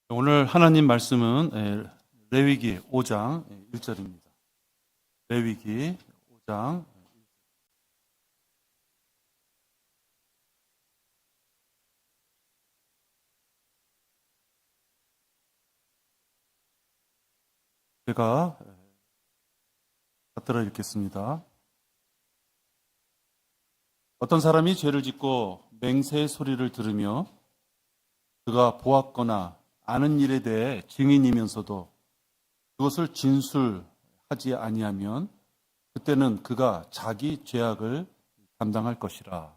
오늘 하나님 말씀은 레위기 5장 1절입니다. 레위기 5장 제가 받들어 읽겠습니다. 어떤 사람이 죄를 짓고 맹세의 소리를 들으며 그가 보았거나 아는 일에 대해 증인이면서도 그것을 진술하지 아니하면 그때는 그가 자기 죄악을 감당할 것이라.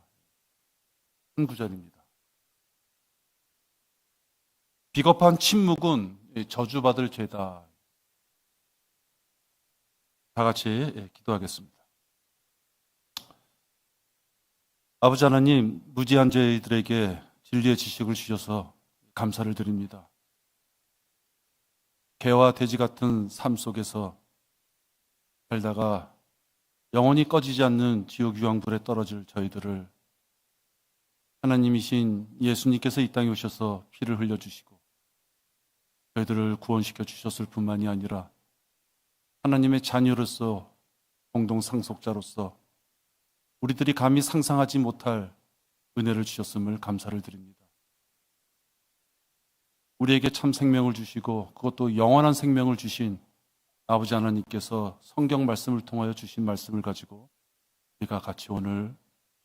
한 구절입니다. 비겁한 침묵은 저주받을 죄다. 다 같이 기도하겠습니다. 아버지 하나님, 무지한 저희들에게 진리의 지식을 주셔서 감사를 드립니다. 개와 돼지 같은 삶 속에서 살다가 영원히 꺼지지 않는 지옥 유황불에 떨어질 저희들을 하나님이신 예수님께서 이 땅에 오셔서 피를 흘려주시고 저희들을 구원시켜 주셨을 뿐만이 아니라 하나님의 자녀로서 공동상속자로서 우리들이 감히 상상하지 못할 은혜를 주셨음을 감사를 드립니다. 우리에게 참 생명을 주시고 그것도 영원한 생명을 주신 아버지 하나님께서 성경 말씀을 통하여 주신 말씀을 가지고 우리가 같이 오늘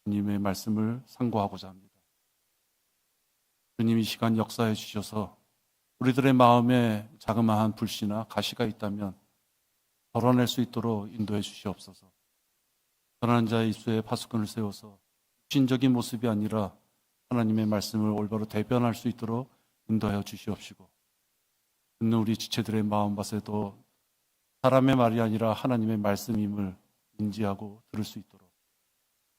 주님의 말씀을 상고하고자 합니다. 주님 이 시간 역사해 주셔서 우리들의 마음에 자그마한 불씨나 가시가 있다면 덜어낼 수 있도록 인도해 주시옵소서. 선한 자의 입술에 파수꾼을 세워서 육신적인 모습이 아니라 하나님의 말씀을 올바로 대변할 수 있도록 인도하여 주시옵시고 듣는 우리 지체들의 마음밭에도 사람의 말이 아니라 하나님의 말씀임을 인지하고 들을 수 있도록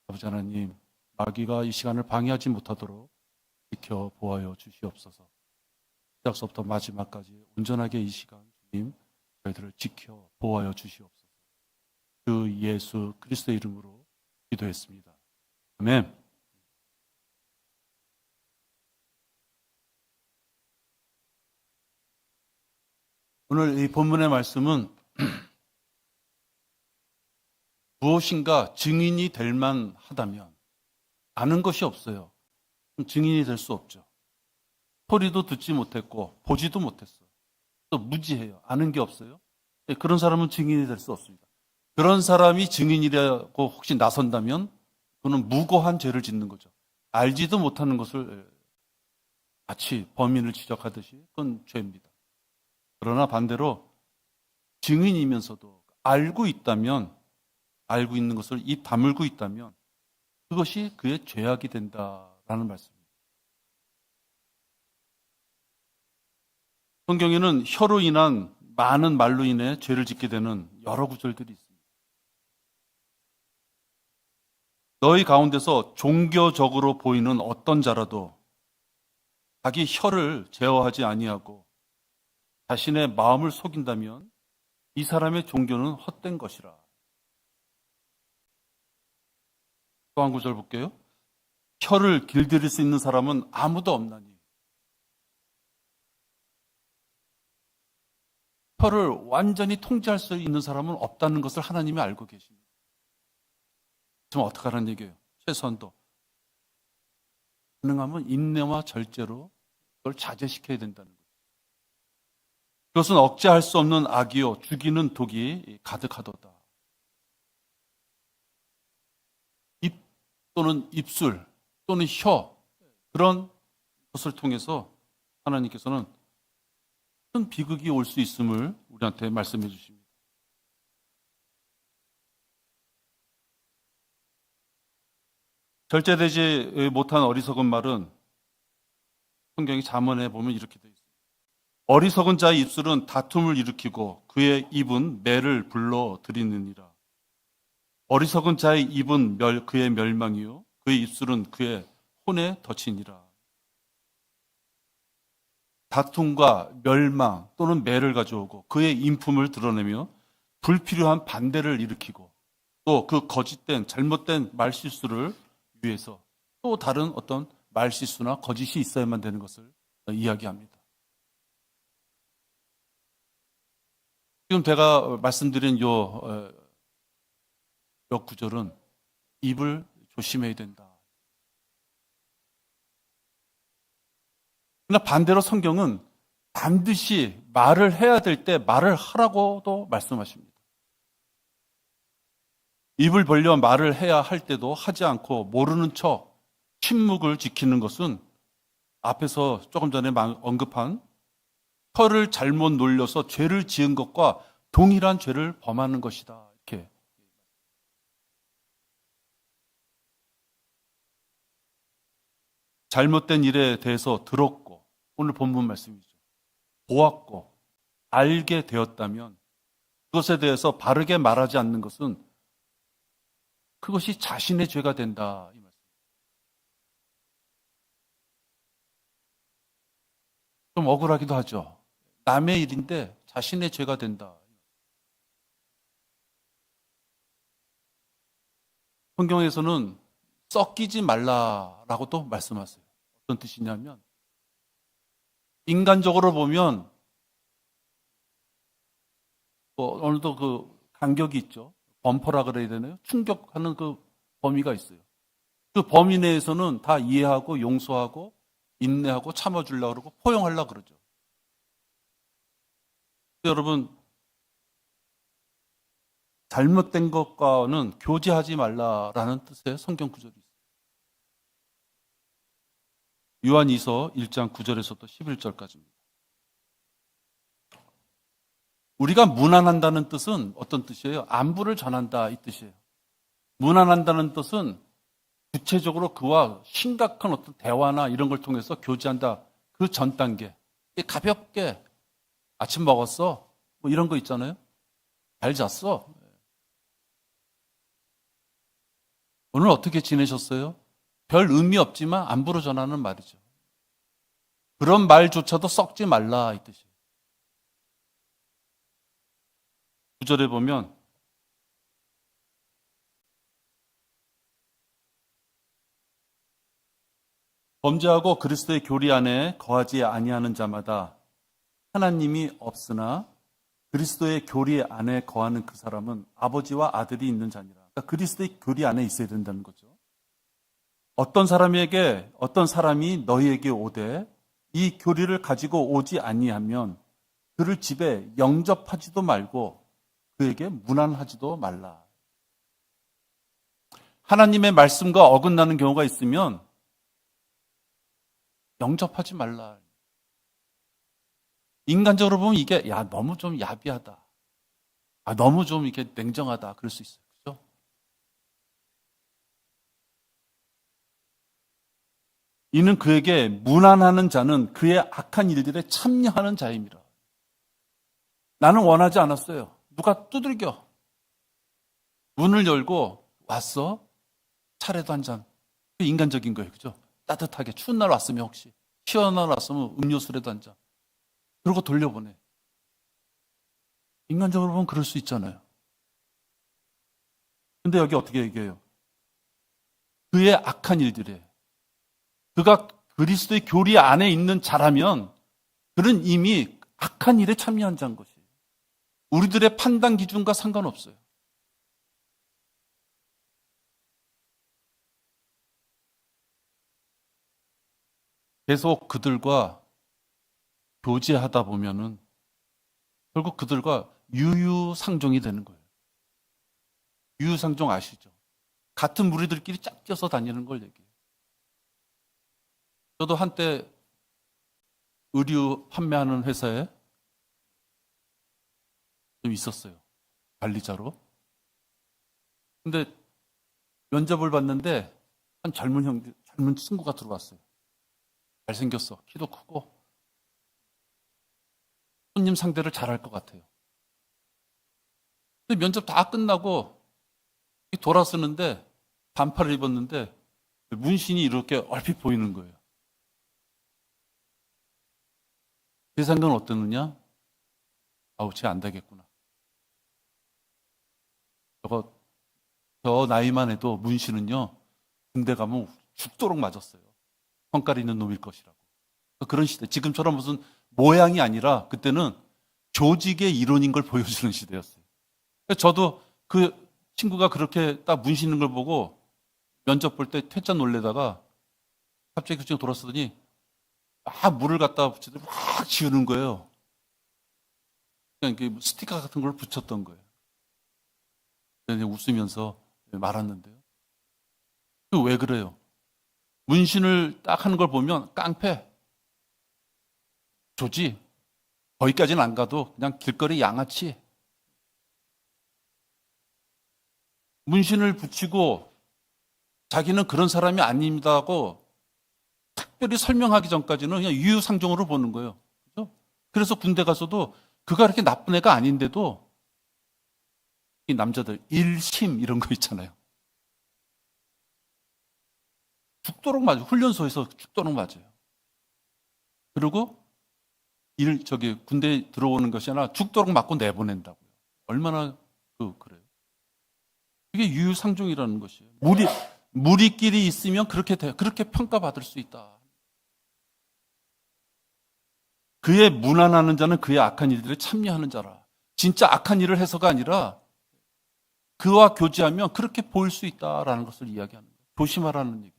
아버지 하나님, 마귀가 이 시간을 방해하지 못하도록 지켜보아여 주시옵소서. 시작서부터 마지막까지 온전하게 이 시간 주님 저희들을 지켜보아여 주시옵소서. 주 예수 그리스도의 이름으로 기도했습니다. 아멘. 오늘 이 본문의 말씀은 무엇인가 증인이 될 만하다면 아는 것이 없어요. 증인이 될 수 없죠. 소리도 듣지 못했고 보지도 못했어요. 또 무지해요. 아는 게 없어요. 그런 사람은 증인이 될 수 없습니다. 그런 사람이 증인이라고 혹시 나선다면 그는 무고한 죄를 짓는 거죠. 알지도 못하는 것을 마치 범인을 지적하듯이 그건 죄입니다. 그러나 반대로 증인이면서도 알고 있다면, 알고 있는 것을 입 다물고 있다면 그것이 그의 죄악이 된다라는 말씀입니다. 성경에는 혀로 인한 많은 말로 인해 죄를 짓게 되는 여러 구절들이 있습니다. 너희 가운데서 종교적으로 보이는 어떤 자라도 자기 혀를 제어하지 아니하고 자신의 마음을 속인다면 이 사람의 종교는 헛된 것이라. 또 한 구절 볼게요. 혀를 길들일 수 있는 사람은 아무도 없나니. 혀를 완전히 통제할 수 있는 사람은 없다는 것을 하나님이 알고 계십니다. 그럼 어떻게 하라는 얘기예요? 최소한도 가능하면 인내와 절제로 그걸 자제시켜야 된다는 거예요. 그것은 억제할 수 없는 악이요 죽이는 독이 가득하도다. 입 또는 입술 또는 혀 그런 것을 통해서 하나님께서는 큰 비극이 올 수 있음을 우리한테 말씀해 주십니다. 절제되지 못한 어리석은 말은 성경의 잠언에 보면 이렇게 되어 있습니다. 어리석은 자의 입술은 다툼을 일으키고 그의 입은 매를 불러들이느니라. 어리석은 자의 입은 그의 멸망이요 그의 입술은 그의 혼에 덫이니라. 다툼과 멸망 또는 매를 가져오고 그의 인품을 드러내며 불필요한 반대를 일으키고 또 그 거짓된 잘못된 말실수를 위해서 또 다른 어떤 말실수나 거짓이 있어야만 되는 것을 이야기합니다. 지금 제가 말씀드린 요 구절은 입을 조심해야 된다. 그러나 반대로 성경은 반드시 말을 해야 될 때 말을 하라고도 말씀하십니다. 입을 벌려 말을 해야 할 때도 하지 않고 모르는 척 침묵을 지키는 것은 앞에서 조금 전에 언급한 혀를 잘못 놀려서 죄를 지은 것과 동일한 죄를 범하는 것이다. 이렇게. 잘못된 일에 대해서 들었고, 오늘 본문 말씀이죠. 보았고, 알게 되었다면 그것에 대해서 바르게 말하지 않는 것은 그것이 자신의 죄가 된다. 이 말씀. 좀 억울하기도 하죠. 남의 일인데 자신의 죄가 된다. 성경에서는 썩기지 말라라고도 말씀하세요. 어떤 뜻이냐면 인간적으로 보면 어느 정도 그 간격이 있죠. 범퍼라 그래야 되나요? 충격하는 그 범위가 있어요. 그 범위 내에서는 다 이해하고 용서하고 인내하고 참아주려고 그러고 포용하려고 그러죠. 여러분, 잘못된 것과는 교제하지 말라라는 뜻의 성경 구절이 있어요. 요한이서 1장 9절에서부터 11절까지입니다. 우리가 문안한다는 뜻은 어떤 뜻이에요? 안부를 전한다 이 뜻이에요. 문안한다는 뜻은 구체적으로 그와 심각한 어떤 대화나 이런 걸 통해서 교제한다. 그 전 단계. 가볍게 아침 먹었어? 뭐 이런 거 있잖아요. 잘 잤어? 오늘 어떻게 지내셨어요? 별 의미 없지만 안부로 전하는 말이죠. 그런 말조차도 썩지 말라 이 뜻이에요. 9절에 보면 범죄하고 그리스도의 교리 안에 거하지 아니하는 자마다 하나님이 없으나 그리스도의 교리 안에 거하는 그 사람은 아버지와 아들이 있는 자니라. 그러니까 그리스도의 교리 안에 있어야 된다는 거죠. 어떤 사람이 너희에게 오되 이 교리를 가지고 오지 아니하면 그를 집에 영접하지도 말고 그에게 문안하지도 말라. 하나님의 말씀과 어긋나는 경우가 있으면 영접하지 말라. 인간적으로 보면 이게 너무 좀 야비하다. 너무 좀 이렇게 냉정하다. 그럴 수 있어요. 그렇죠? 이는 그에게 문안하는 자는 그의 악한 일들에 참여하는 자임이라. 나는 원하지 않았어요. 누가 두들겨. 문을 열고 왔어? 차례도 한 잔. 인간적인 거예요. 그죠? 따뜻하게. 추운 날 왔으면 혹시. 시원한 날 왔으면 음료수라도 한 잔. 그러고 돌려보내. 인간적으로 보면 그럴 수 있잖아요. 근데 여기 어떻게 얘기해요? 그의 악한 일들에. 그가 그리스도의 교리 안에 있는 자라면 그는 이미 악한 일에 참여한 자인 것이에요. 우리들의 판단 기준과 상관없어요. 계속 그들과 교제하다 보면은 결국 그들과 유유상종이 되는 거예요. 유유상종 아시죠? 같은 무리들끼리 짝껴서 다니는 걸 얘기해요. 저도 한때 의류 판매하는 회사에 좀 있었어요. 관리자로. 근데 면접을 봤는데 한 젊은 친구가 들어왔어요. 잘생겼어. 키도 크고 손님 상대를 잘할 것 같아요. 근데 면접 다 끝나고 돌아서는데 반팔을 입었는데 문신이 이렇게 얼핏 보이는 거예요. 제 생각은 어땠느냐? 쟤 안 되겠구나. 저 나이만 해도 문신은요, 군대 가면 죽도록 맞았어요. 성깔 있는 놈일 것이라고. 그런 시대. 지금처럼 무슨 모양이 아니라 그때는 조직의 이론인 걸 보여주는 시대였어요. 저도 그 친구가 그렇게 딱 문신는 걸 보고 면접 볼 때 퇴짜 놀래다가 갑자기 그쪽으로 돌아서더니 막 물을 갖다 붙이더니 막 지우는 거예요. 그냥 이렇게 스티커 같은 걸 붙였던 거예요. 그래서 웃으면서 말았는데요. 왜 그래요? 문신을 딱 하는 걸 보면 깡패, 조지, 거기까지는 안 가도 그냥 길거리 양아치. 문신을 붙이고 자기는 그런 사람이 아닙니다 하고 특별히 설명하기 전까지는 그냥 유유상종으로 보는 거예요. 그렇죠? 그래서 군대 가서도 그가 그렇게 나쁜 애가 아닌데도 이 남자들 일심 이런 거 있잖아요. 죽도록 맞아요. 훈련소에서 죽도록 맞아요. 그리고 군대에 들어오는 것이 아니라 죽도록 맞고 내보낸다고요. 얼마나 그래요. 그게 유유상종이라는 것이에요. 무리끼리 있으면 그렇게 평가받을 수 있다. 그의 무난하는 자는 그의 악한 일들에 참여하는 자라. 진짜 악한 일을 해서가 아니라 그와 교제하면 그렇게 보일 수 있다라는 것을 이야기하는 거예요. 조심하라는 얘기죠.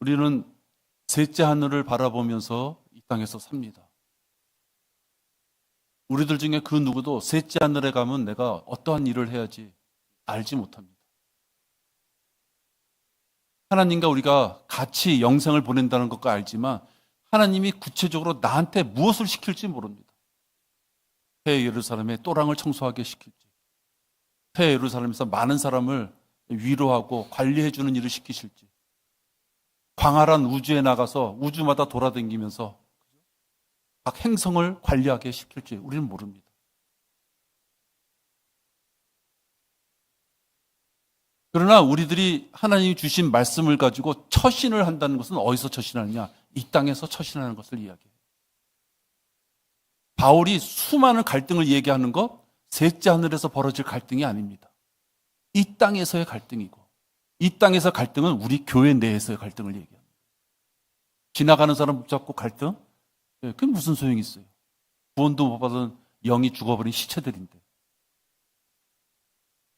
우리는 셋째 하늘을 바라보면서 이 땅에서 삽니다. 우리들 중에 그 누구도 셋째 하늘에 가면 내가 어떠한 일을 해야지 알지 못합니다. 하나님과 우리가 같이 영생을 보낸다는 것과 알지만 하나님이 구체적으로 나한테 무엇을 시킬지 모릅니다. 새 예루살렘에 또랑을 청소하게 시킬지, 새 예루살렘에서 많은 사람을 위로하고 관리해주는 일을 시키실지, 광활한 우주에 나가서 우주마다 돌아다니면서 각 행성을 관리하게 시킬지 우리는 모릅니다. 그러나 우리들이 하나님이 주신 말씀을 가지고 처신을 한다는 것은 어디서 처신하느냐? 이 땅에서 처신하는 것을 이야기해요. 바울이 수많은 갈등을 얘기하는 것, 셋째 하늘에서 벌어질 갈등이 아닙니다. 이 땅에서의 갈등이고, 이 땅에서 갈등은 우리 교회 내에서의 갈등을 얘기합니다. 지나가는 사람 붙잡고 갈등? 그게 무슨 소용이 있어요? 구원도 못 받은 영이 죽어버린 시체들인데.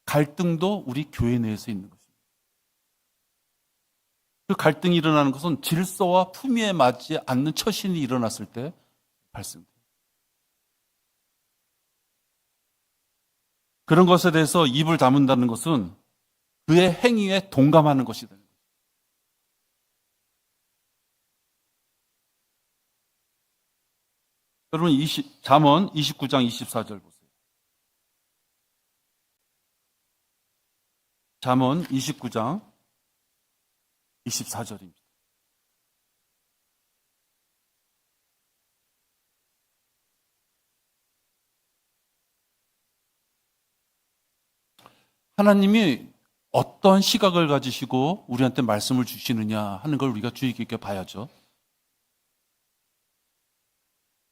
갈등도 우리 교회 내에서 있는 것입니다. 그 갈등이 일어나는 것은 질서와 품위에 맞지 않는 처신이 일어났을 때 발생돼요. 그런 것에 대해서 입을 다문다는 것은 그의 행위에 동감하는 것이 되는 거예요. 여러분 잠언 29장 24절 보세요. 잠언 29장 24절입니다. 하나님이 어떤 시각을 가지시고 우리한테 말씀을 주시느냐 하는 걸 우리가 주의 깊게 봐야죠.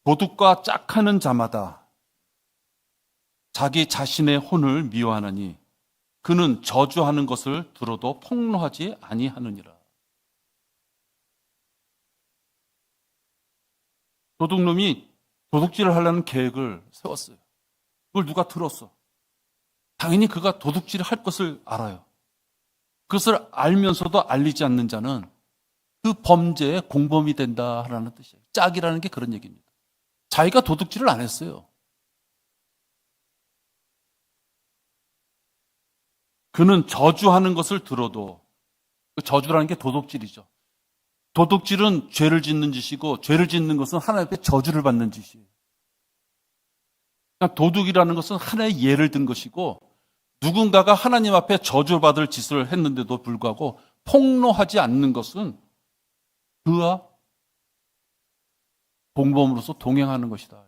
도둑과 짝하는 자마다 자기 자신의 혼을 미워하느니 그는 저주하는 것을 들어도 폭로하지 아니하느니라. 도둑놈이 도둑질을 하려는 계획을 세웠어요. 그걸 누가 들었어. 당연히 그가 도둑질을 할 것을 알아요. 그것을 알면서도 알리지 않는 자는 그 범죄의 공범이 된다라는 뜻이에요. 짝이라는 게 그런 얘기입니다. 자기가 도둑질을 안 했어요. 그는 저주하는 것을 들어도, 저주라는 게 도둑질이죠. 도둑질은 죄를 짓는 짓이고 죄를 짓는 것은 하나님 앞에 저주를 받는 짓이에요. 그러니까 도둑이라는 것은 하나의 예를 든 것이고 누군가가 하나님 앞에 저주받을 짓을 했는데도 불구하고 폭로하지 않는 것은 그와 공범으로서 동행하는 것이다.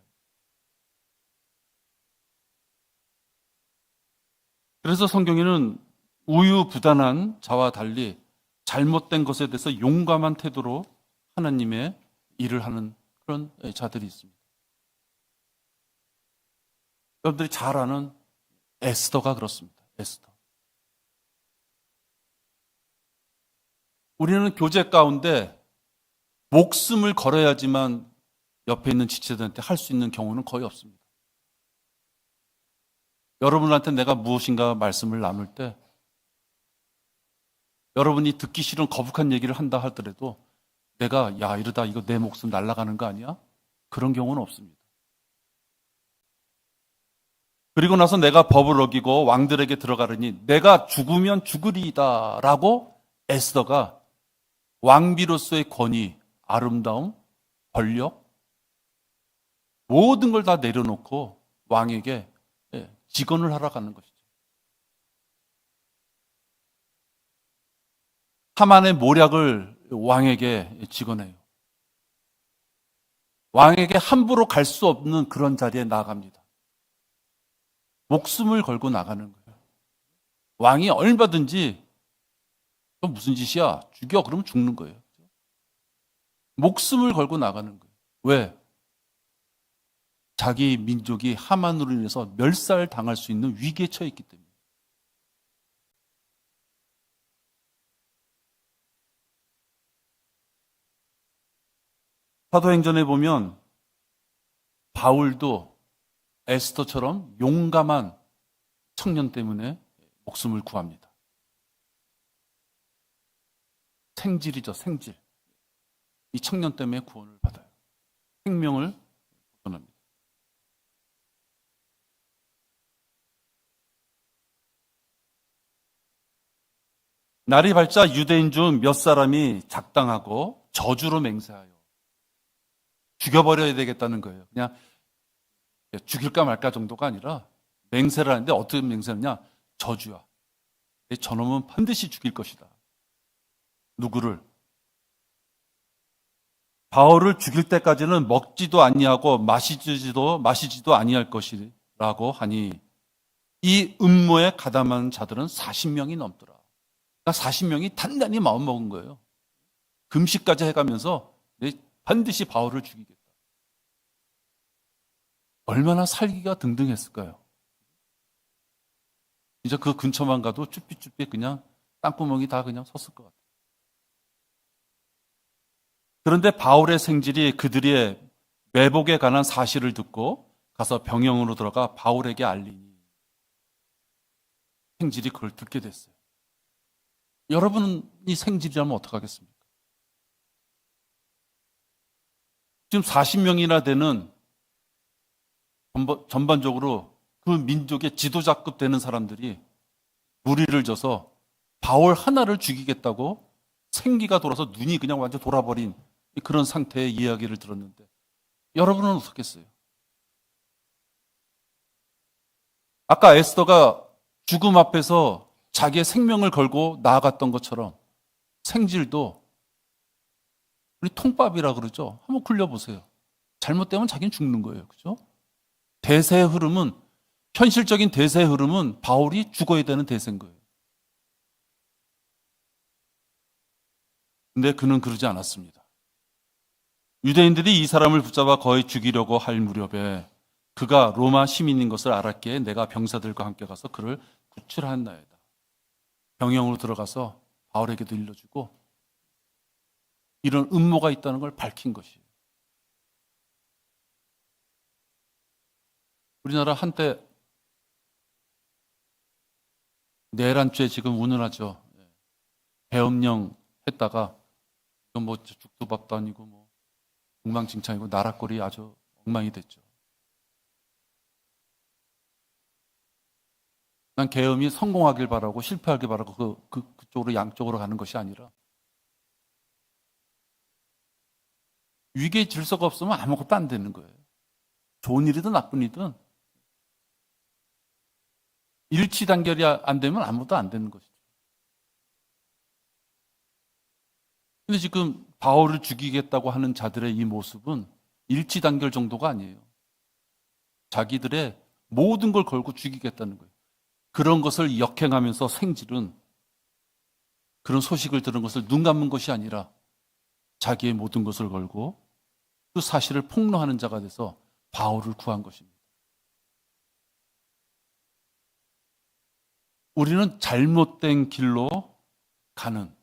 그래서 성경에는 우유부단한 자와 달리 잘못된 것에 대해서 용감한 태도로 하나님의 일을 하는 그런 자들이 있습니다. 여러분들이 잘 아는 에스더가 그렇습니다. 에스더. 우리는 교제 가운데 목숨을 걸어야지만 옆에 있는 지체들한테 할 수 있는 경우는 거의 없습니다. 여러분한테 내가 무엇인가 말씀을 나눌 때 여러분이 듣기 싫은 거북한 얘기를 한다 하더라도 내가 야 이러다 이거 내 목숨 날아가는 거 아니야? 그런 경우는 없습니다. 그리고 나서 내가 법을 어기고 왕들에게 들어가려니 내가 죽으면 죽으리이다 라고 에스더가 왕비로서의 권위, 아름다움, 권력 모든 걸 다 내려놓고 왕에게 직언을 하러 가는 것이죠. 하만의 모략을 왕에게 직언해요. 왕에게 함부로 갈 수 없는 그런 자리에 나아갑니다. 목숨을 걸고 나가는 거예요. 왕이 얼마든지 너 무슨 짓이야? 죽여. 그러면 죽는 거예요. 목숨을 걸고 나가는 거예요. 왜? 자기 민족이 하만으로 인해서 멸살당할 수 있는 위기에 처해 있기 때문에. 사도행전에 보면 바울도 에스더처럼 용감한 청년 때문에 목숨을 구합니다. 생질이죠, 생질. 이 청년 때문에 구원을 받아요. 생명을 보존합니다. 날이 밝자 유대인 중 몇 사람이 작당하고 저주로 맹세하여 죽여버려야 되겠다는 거예요. 그냥 죽일까 말까 정도가 아니라 맹세를 하는데 어떻게 맹세하느냐? 저주야. 저놈은 반드시 죽일 것이다. 누구를? 바울을 죽일 때까지는 먹지도 아니하고 마시지도 아니할 것이라고 하니 이 음모에 가담한 자들은 40명이 넘더라. 그러니까 40명이 단단히 마음먹은 거예요. 금식까지 해가면서 반드시 바울을 죽이겠다. 얼마나 살기가 등등했을까요? 이제 그 근처만 가도 쭈삣쭈삣 그냥 땅구멍이 다 그냥 섰을 것 같아요. 그런데 바울의 생질이 그들의 매복에 관한 사실을 듣고 가서 병영으로 들어가 바울에게 알리니 생질이 그걸 듣게 됐어요. 여러분이 생질이라면 어떡하겠습니까? 지금 40명이나 되는 전반적으로 그 민족의 지도자급 되는 사람들이 무리를 져서 바울 하나를 죽이겠다고 생기가 돌아서 눈이 그냥 완전 돌아버린 그런 상태의 이야기를 들었는데 여러분은 어떻겠어요? 아까 에스더가 죽음 앞에서 자기의 생명을 걸고 나아갔던 것처럼 생질도 우리 통밥이라 그러죠. 한번 굴려보세요. 잘못되면 자기는 죽는 거예요. 그죠? 대세의 흐름은 현실적인 대세의 흐름은 바울이 죽어야 되는 대세인 거예요. 근데 그는 그러지 않았습니다. 유대인들이 이 사람을 붙잡아 거의 죽이려고 할 무렵에 그가 로마 시민인 것을 알았기에 내가 병사들과 함께 가서 그를 구출하였나이다. 병영으로 들어가서 바울에게도 일러주고 이런 음모가 있다는 걸 밝힌 것이에요. 우리나라 한때 내란죄 지금 운운하죠. 계엄령 했다가 이건 뭐 죽도 밥도 아니고 뭐 엉망진창이고 나라꼴이 아주 엉망이 됐죠. 난 계엄이 성공하길 바라고 실패하길 바라고 그쪽으로 양쪽으로 가는 것이 아니라 위계 질서가 없으면 아무것도 안 되는 거예요. 좋은 일이든 나쁜 일이든 일치 단결이 안 되면 아무것도 안 되는 것이죠. 근데 지금 바울을 죽이겠다고 하는 자들의 이 모습은 일치 단결 정도가 아니에요. 자기들의 모든 걸 걸고 죽이겠다는 거예요. 그런 것을 역행하면서 생질은 그런 소식을 들은 것을 눈 감는 것이 아니라 자기의 모든 것을 걸고 그 사실을 폭로하는 자가 돼서 바울을 구한 것입니다. 우리는 잘못된 길로 가는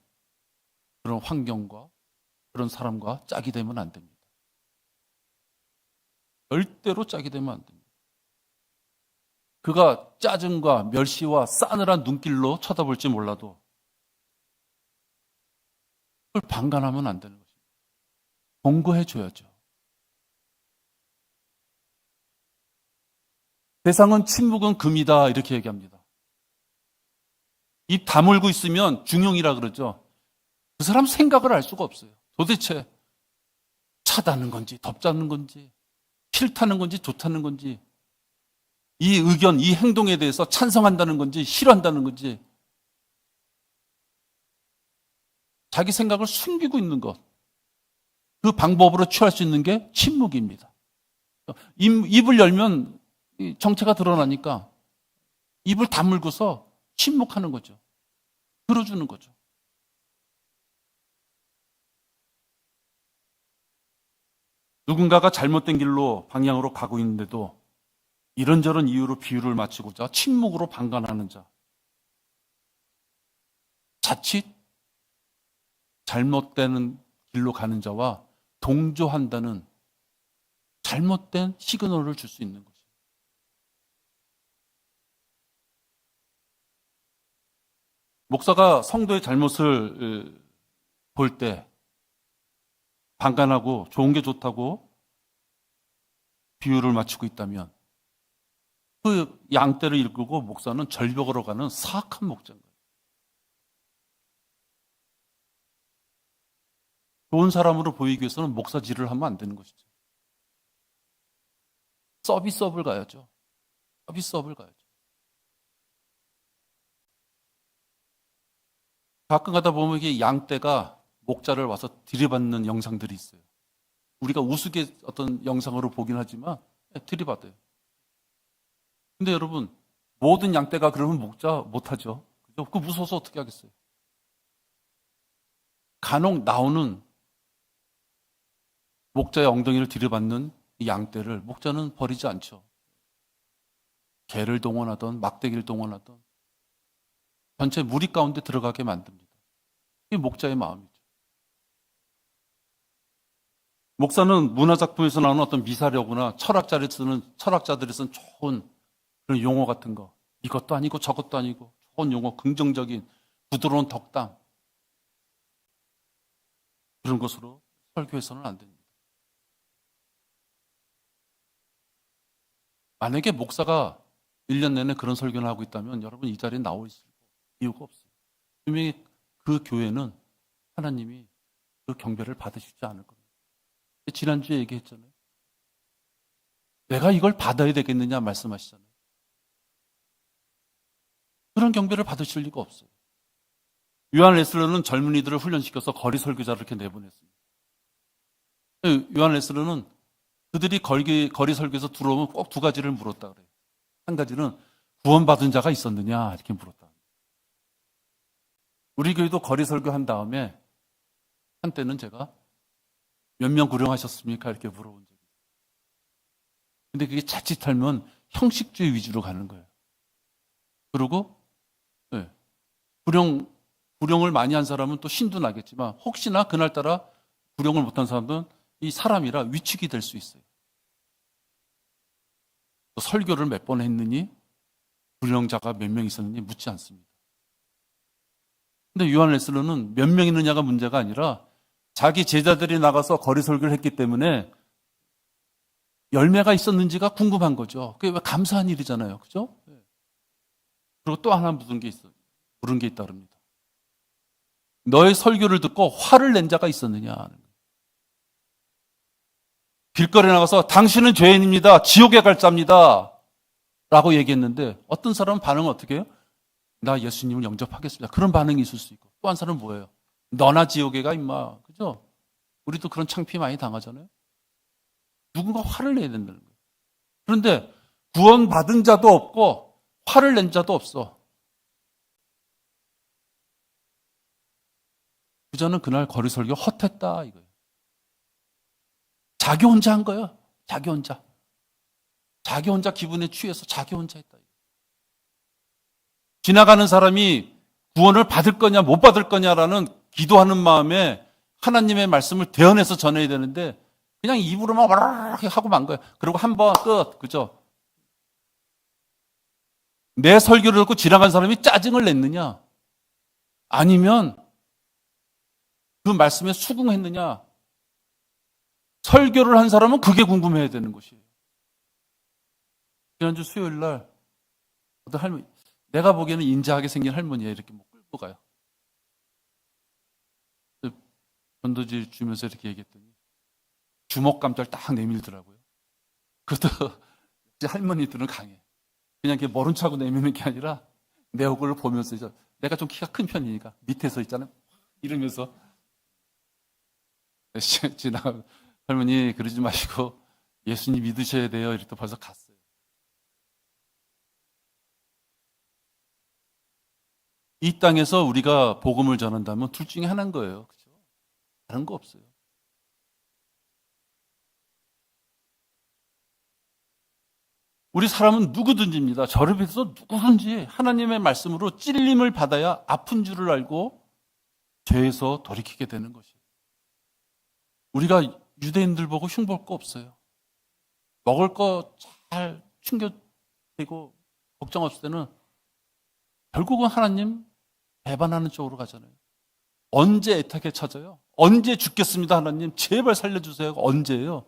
그런 환경과 그런 사람과 짝이 되면 안 됩니다. 절대로 짝이 되면 안 됩니다. 그가 짜증과 멸시와 싸늘한 눈길로 쳐다볼지 몰라도 그걸 방관하면 안 되는 것입니다. 경고해 줘야죠. 세상은 침묵은 금이다 이렇게 얘기합니다. 입 다물고 있으면 중용이라 그러죠. 그 사람 생각을 알 수가 없어요. 도대체 차다는 건지 덥다는 건지 싫다는 건지 좋다는 건지 이 의견, 이 행동에 대해서 찬성한다는 건지 싫어한다는 건지 자기 생각을 숨기고 있는 것. 그 방법으로 취할 수 있는 게 침묵입니다. 입을 열면 정체가 드러나니까 입을 다물고서 침묵하는 거죠. 들어주는 거죠. 누군가가 잘못된 길로 방향으로 가고 있는데도 이런저런 이유로 비유를 맞추고자 침묵으로 방관하는 자. 자칫 잘못되는 길로 가는 자와 동조한다는 잘못된 시그널을 줄 수 있는 것이에요. 목사가 성도의 잘못을 볼 때 방관하고 좋은 게 좋다고 비유를 맞추고 있다면 그 양떼를 이끌고 목사는 절벽으로 가는 사악한 목자인 거예요. 좋은 사람으로 보이기 위해서는 목사질을 하면 안 되는 것이죠. 서비스업을 가야죠. 서비스업을 가야죠. 가끔 가다 보면 이게 양떼가 목자를 와서 들이받는 영상들이 있어요. 우리가 우스개 어떤 영상으로 보긴 하지만 들이받아요. 근데 여러분, 모든 양떼가 그러면 목자 못하죠. 그죠? 그 무서워서 어떻게 하겠어요? 간혹 나오는 목자의 엉덩이를 들이받는 이 양떼를 목자는 버리지 않죠. 개를 동원하던 막대기를 동원하던 전체 무리 가운데 들어가게 만듭니다. 이게 목자의 마음이죠. 목사는 문화작품에서 나오는 어떤 미사려구나 철학자들이 쓰는 좋은 그런 용어 같은 거, 이것도 아니고 저것도 아니고 좋은 용어, 긍정적인 부드러운 덕담, 그런 것으로 설교해서는 안 됩니다. 만약에 목사가 1년 내내 그런 설교를 하고 있다면 여러분 이 자리에 나올 이유가 없어요. 분명히 그 교회는 하나님이 그 경배를 받으시지 않을 겁니다. 지난주에 얘기했잖아요. 내가 이걸 받아야 되겠느냐 말씀하시잖아요. 그런 경배를 받으실 리가 없어요. 요한 레슬러는 젊은이들을 훈련시켜서 거리 설교자를 이렇게 내보냈습니다. 요한 레슬러는 그들이 거리 설교에서 들어오면 꼭 두 가지를 물었다 그래요. 한 가지는 구원받은 자가 있었느냐 이렇게 물었다. 우리 교회도 거리 설교한 다음에 한때는 제가 몇 명 구령하셨습니까? 이렇게 물어본 적이 있어요. 근데 그게 자칫하면 형식주의 위주로 가는 거예요. 그리고 구령을 많이 한 사람은 또 신도 나겠지만 혹시나 그날따라 구령을 못한 사람은 이 사람이라 위축이 될 수 있어요. 또 설교를 몇 번 했느니 구령자가 몇 명 있었느니 묻지 않습니다. 근데 요한 레슬러는 몇 명 있느냐가 문제가 아니라 자기 제자들이 나가서 거리 설교를 했기 때문에 열매가 있었는지가 궁금한 거죠. 그게 왜 감사한 일이잖아요. 그죠? 그리고 또 하나 물은 게 있다 그럽니다. 너의 설교를 듣고 화를 낸 자가 있었느냐. 길거리에 나가서 당신은 죄인입니다. 지옥에 갈 자입니다. 라고 얘기했는데 어떤 사람은 반응은 어떻게 해요? 나 예수님을 영접하겠습니다. 그런 반응이 있을 수 있고 또 한 사람은 뭐예요? 너나 지옥에 가 임마. 그죠? 우리도 그런 창피 많이 당하잖아요. 누군가 화를 내야 된다는 거예요. 그런데 구원받은 자도 없고 화를 낸 자도 없어. 그자는 그날 거리 설교 헛했다 이거예요. 자기 혼자 한 거예요. 자기 혼자. 자기 혼자 기분에 취해서 자기 혼자 했다. 지나가는 사람이 구원을 받을 거냐 못 받을 거냐라는 기도하는 마음에 하나님의 말씀을 대언해서 전해야 되는데 그냥 입으로만 와라락 하고 만 거예요. 그리고 한 번 끝. 그죠? 내 설교를 듣고 지나간 사람이 짜증을 냈느냐? 아니면 그 말씀에 수긍했느냐? 설교를 한 사람은 그게 궁금해야 되는 것이에요. 지난주 수요일 날 어떤 할머니, 내가 보기에는 인자하게 생긴 할머니야. 이렇게 뭐 끌고 가요. 전도지 주면서 이렇게 얘기했더니 주먹 감자를 딱 내밀더라고요. 그것도 할머니들은 강해. 그냥 이렇게 머른 차고 내미는 게 아니라 내 얼굴을 보면서 이제 내가 좀 키가 큰 편이니까 밑에서 있잖아요. 이러면서 지나가 할머니 그러지 마시고 예수님 믿으셔야 돼요. 이렇게 벌써 갔어요. 이 땅에서 우리가 복음을 전한다면 둘 중에 하나인 거예요. 그렇죠? 다른 거 없어요. 우리 사람은 누구든지입니다. 저를 비해서 누구든지 하나님의 말씀으로 찔림을 받아야 아픈 줄을 알고 죄에서 돌이키게 되는 것이에요. 우리가 유대인들 보고 흉볼 거 없어요. 먹을 거 잘 챙겨대고 걱정 없을 때는 결국은 하나님 배반하는 쪽으로 가잖아요. 언제 애타게 찾아요? 언제 죽겠습니다 하나님 제발 살려주세요. 언제예요?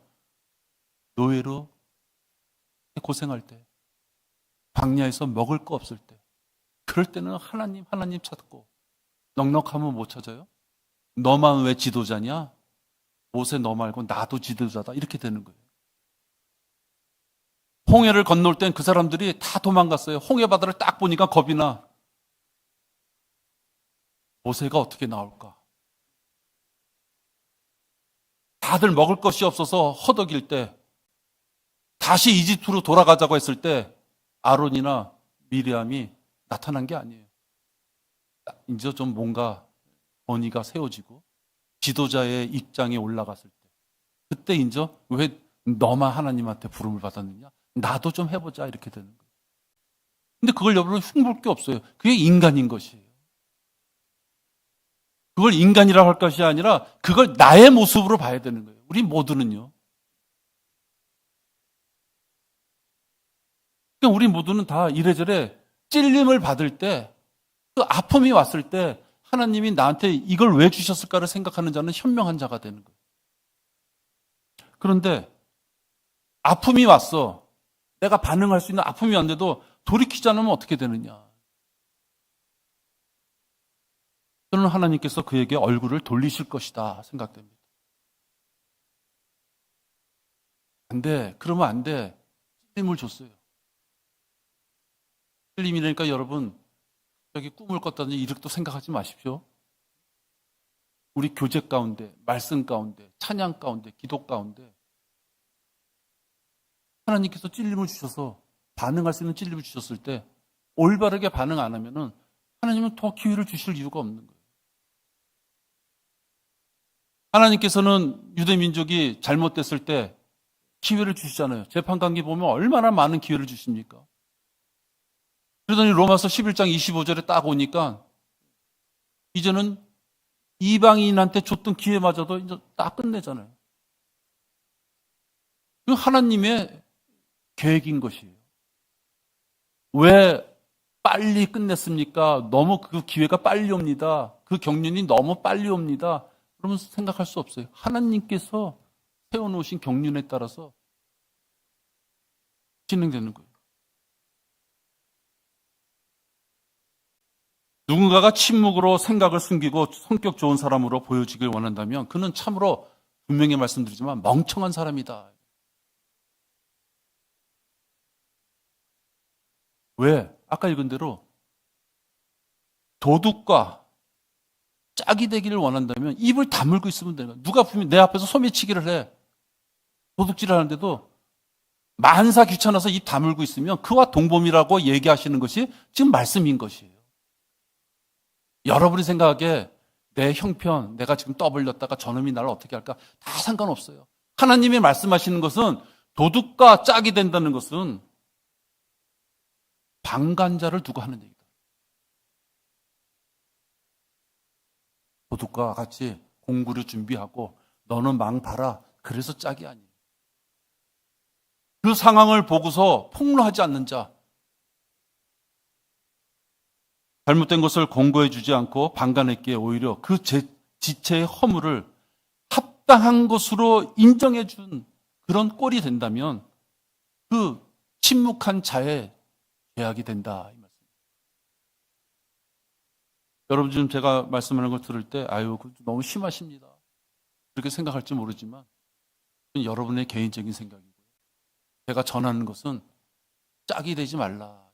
노예로 고생할 때, 광야에서 먹을 거 없을 때, 그럴 때는 하나님 찾고 넉넉하면 못 찾아요? 너만 왜 지도자냐? 모세 너 말고 나도 지도자다. 이렇게 되는 거예요. 홍해를 건널 땐 그 사람들이 다 도망갔어요. 홍해 바다를 딱 보니까 겁이 나. 모세가 어떻게 나올까? 다들 먹을 것이 없어서 허덕일 때, 다시 이집트로 돌아가자고 했을 때 아론이나 미리암이 나타난 게 아니에요. 이제 좀 뭔가 권위가 세워지고 지도자의 입장에 올라갔을 때 그때 이제 왜 너만 하나님한테 부름을 받았느냐? 나도 좀 해보자 이렇게 되는 거예요. 근데 그걸 여러분 흉볼 게 없어요. 그게 인간인 것이에요. 그걸 인간이라고 할 것이 아니라 그걸 나의 모습으로 봐야 되는 거예요. 우리 모두는요. 그러니까 우리 모두는 다 이래저래 찔림을 받을 때, 그 아픔이 왔을 때 하나님이 나한테 이걸 왜 주셨을까를 생각하는 자는 현명한 자가 되는 거예요. 그런데 아픔이 왔어. 내가 반응할 수 있는 아픔이 왔는데도 돌이키지 않으면 어떻게 되느냐. 저는 하나님께서 그에게 얼굴을 돌리실 것이다 생각됩니다. 안 돼. 그러면 안 돼. 찔림을 줬어요. 찔림이라니까 여러분 여기 꿈을 꿨다든지 이렇게 생각하지 마십시오. 우리 교제 가운데, 말씀 가운데, 찬양 가운데, 기도 가운데 하나님께서 찔림을 주셔서 반응할 수 있는 찔림을 주셨을 때 올바르게 반응 안 하면은 하나님은 더 기회를 주실 이유가 없는 거예요. 하나님께서는 유대 민족이 잘못됐을 때 기회를 주시잖아요. 재판관계 보면 얼마나 많은 기회를 주십니까? 그러더니 로마서 11장 25절에 딱 오니까 이제는 이방인한테 줬던 기회마저도 이제 딱 끝내잖아요. 그 하나님의 계획인 것이에요. 왜 빨리 끝냈습니까? 너무 그 기회가 빨리 옵니다. 그 경륜이 너무 빨리 옵니다. 그러면 생각할 수 없어요. 하나님께서 세워놓으신 경륜에 따라서 진행되는 거예요. 누군가가 침묵으로 생각을 숨기고 성격 좋은 사람으로 보여지길 원한다면 그는 참으로 분명히 말씀드리지만 멍청한 사람이다. 왜? 아까 읽은 대로 도둑과 짝이 되기를 원한다면 입을 다물고 있으면 되는 거야. 누가 분명히 내 앞에서 소매치기를 해. 도둑질을 하는데도 만사 귀찮아서 입 다물고 있으면 그와 동범이라고 얘기하시는 것이 지금 말씀인 것이에요. 여러분이 생각하기에 내 형편, 내가 지금 떠벌렸다가 저놈이 나를 어떻게 할까? 다 상관없어요. 하나님이 말씀하시는 것은 도둑과 짝이 된다는 것은 방관자를 두고 하는 얘기다. 도둑과 같이 공구를 준비하고 너는 망 봐라. 그래서 짝이 아니에요. 그 상황을 보고서 폭로하지 않는 자, 잘못된 것을 공고해 주지 않고 방관했기에 오히려 그 지체의 허물을 합당한 것으로 인정해 준 그런 꼴이 된다면 그 침묵한 자의 죄악이 된다. 이 말씀. 여러분 지금 제가 말씀하는 걸 들을 때 아유 너무 심하십니다. 그렇게 생각할지 모르지만 여러분의 개인적인 생각이고요. 제가 전하는 것은 짝이 되지 말라.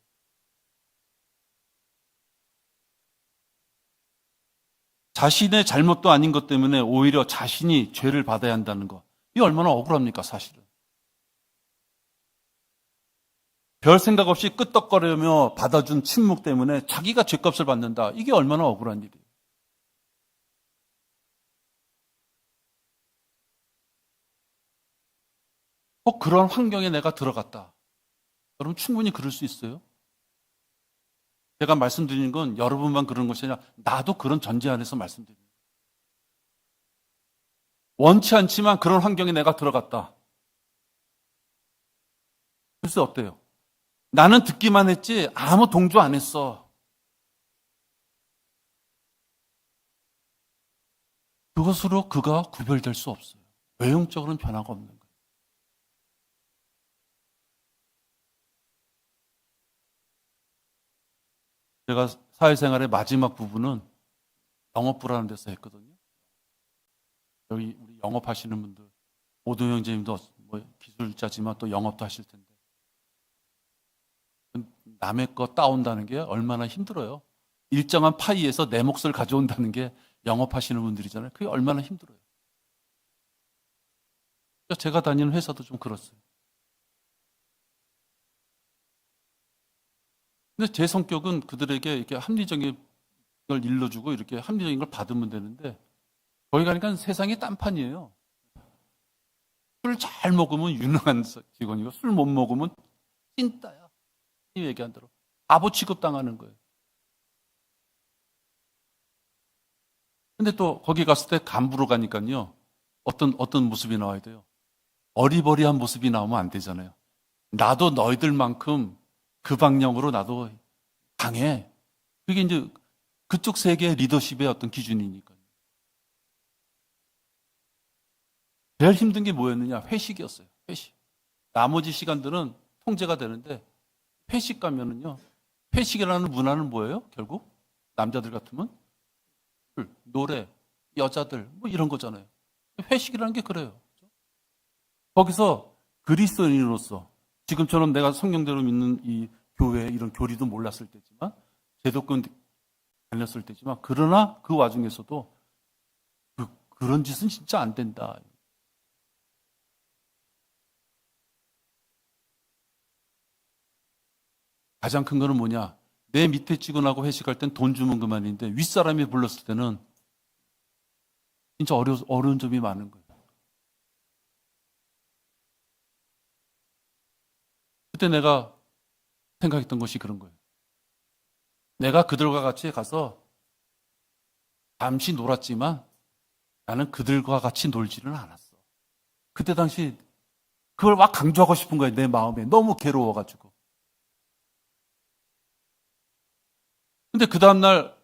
자신의 잘못도 아닌 것 때문에 오히려 자신이 죄를 받아야 한다는 것. 이게 얼마나 억울합니까, 사실은. 별 생각 없이 끄떡거리며 받아준 침묵 때문에 자기가 죄값을 받는다. 이게 얼마나 억울한 일이에요. 꼭 그런 환경에 내가 들어갔다. 여러분 충분히 그럴 수 있어요. 제가 말씀드리는 건 여러분만 그런 것이 아니라 나도 그런 전제 안에서 말씀드립니다. 원치 않지만 그런 환경에 내가 들어갔다. 그래서 어때요? 나는 듣기만 했지 아무 동조 안 했어. 그것으로 그가 구별될 수 없어요. 외형적으로는 변화가 없는 거예요. 제가 사회생활의 마지막 부분은 영업부라는 데서 했거든요. 여기 우리 영업하시는 분들, 오도 형제님도 뭐 기술자지만 또 영업도 하실 텐데 남의 거 따온다는 게 얼마나 힘들어요. 일정한 파이에서 내 몫을 가져온다는 게 영업하시는 분들이잖아요. 그게 얼마나 힘들어요. 제가 다니는 회사도 좀 그렇어요. 근데 제 성격은 그들에게 이렇게 합리적인 걸 일러주고 이렇게 합리적인 걸 받으면 되는데 거기 가니까 세상이 딴판이에요. 술 잘 먹으면 유능한 직원이고 술 못 먹으면 찐따야. 이 얘기한 대로 바보 취급당하는 거예요. 근데 또 거기 갔을 때 간부로 가니까요. 어떤 모습이 나와야 돼요? 어리버리한 모습이 나오면 안 되잖아요. 나도 너희들만큼 그 방향으로 나도 강해. 그게 이제 그쪽 세계의 리더십의 어떤 기준이니까요. 제일 힘든 게 뭐였느냐? 회식이었어요. 회식. 나머지 시간들은 통제가 되는데 회식 가면은요. 회식이라는 문화는 뭐예요? 결국 남자들 같으면 노래, 여자들 뭐 이런 거잖아요. 회식이라는 게 그래요. 거기서 그리스도인으로서 지금처럼 내가 성경대로 믿는 이 교회 이런 교리도 몰랐을 때지만 제도권 다녔을 때지만 그러나 그 와중에서도 그런 짓은 진짜 안 된다. 가장 큰 거는 뭐냐? 내 밑에 직원하고 회식할 땐 돈 주면 그만인데 윗사람이 불렀을 때는 진짜 어려운 점이 많은 거예요. 그때 내가 생각했던 것이 그런 거예요. 내가 그들과 같이 가서 잠시 놀았지만 나는 그들과 같이 놀지는 않았어. 그때 당시 그걸 막 강조하고 싶은 거예요. 내 마음에. 너무 괴로워가지고. 근데 그 다음날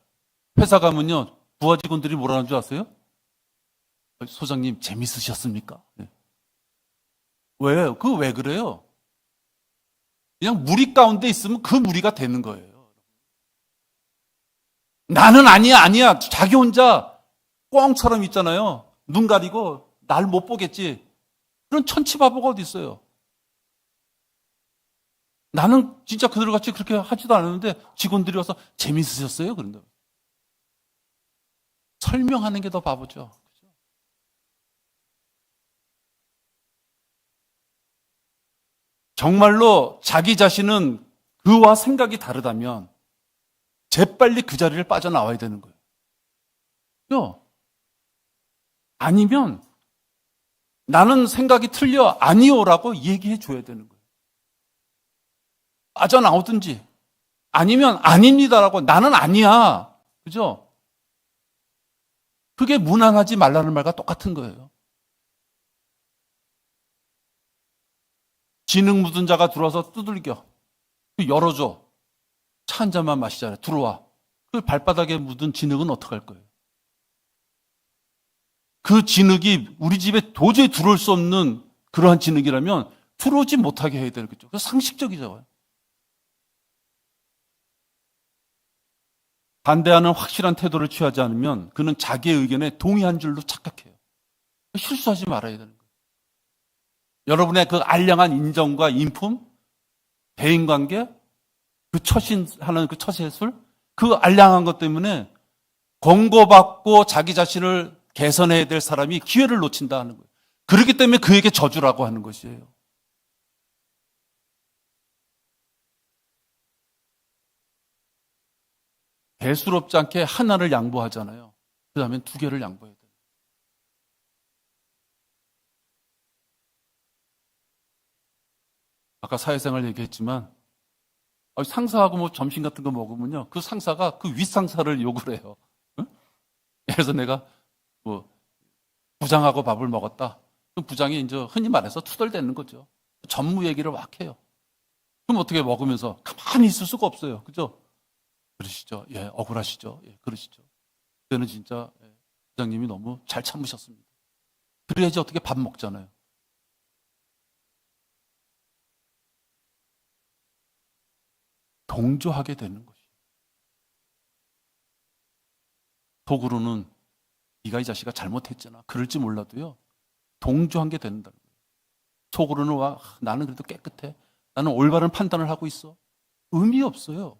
회사 가면요. 부하 직원들이 뭐라는 줄 아세요? 소장님 재밌으셨습니까? 네. 왜? 왜 그래요? 그냥 무리 가운데 있으면 그 무리가 되는 거예요. 나는 아니야. 자기 혼자 꽁처럼 있잖아요. 눈 가리고 날 못 보겠지. 그런 천치바보가 어디 있어요. 나는 진짜 그들같이 그렇게 하지도 않았는데 직원들이 와서 재밌으셨어요? 그런다. 설명하는 게 더 바보죠. 정말로 자기 자신은 그와 생각이 다르다면 재빨리 그 자리를 빠져나와야 되는 거예요. 아니면 나는 생각이 틀려 아니요라고 얘기해 줘야 되는 거예요. 빠져나오든지 아니면 아닙니다라고 나는 아니야. 그죠? 그게 무난하지 말라는 말과 똑같은 거예요. 진흙 묻은 자가 들어와서 두들겨. 열어줘. 차 한 잔만 마시잖아요. 들어와. 그 발바닥에 묻은 진흙은 어떡할 거예요? 그 진흙이 우리 집에 도저히 들어올 수 없는 그러한 진흙이라면 들어오지 못하게 해야 되겠죠. 그 상식적이죠. 반대하는 확실한 태도를 취하지 않으면 그는 자기의 의견에 동의한 줄로 착각해요. 실수하지 말아야 되는 거예요. 여러분의 그 알량한 인정과 인품, 대인관계, 그 처신하는 그 처세술, 그 알량한 것 때문에 권고받고 자기 자신을 개선해야 될 사람이 기회를 놓친다 하는 거예요. 그렇기 때문에 그에게 저주라고 하는 것이에요. 대수롭지 않게 하나를 양보하잖아요. 그 다음에 두 개를 양보해야 돼요. 아까 사회생활 얘기했지만 상사하고 뭐 점심 같은 거 먹으면요, 그 상사가 그 윗상사를 욕을 해요. 응? 그래서 내가 뭐 부장하고 밥을 먹었다. 그 부장이 이제 흔히 말해서 투덜대는 거죠. 전무 얘기를 막 해요. 그럼 어떻게 먹으면서 가만히 있을 수가 없어요. 그죠? 그러시죠? 예, 억울하시죠? 예, 그러시죠. 그때는 진짜 부장님이 너무 잘 참으셨습니다. 그래야지 어떻게 밥 먹잖아요. 동조하게 되는 것이에요. 속으로는 네가 이 자식아 잘못했잖아. 그럴지 몰라도요. 동조한 게 된다는 거예요. 속으로는 와, 나는 그래도 깨끗해. 나는 올바른 판단을 하고 있어. 의미 없어요.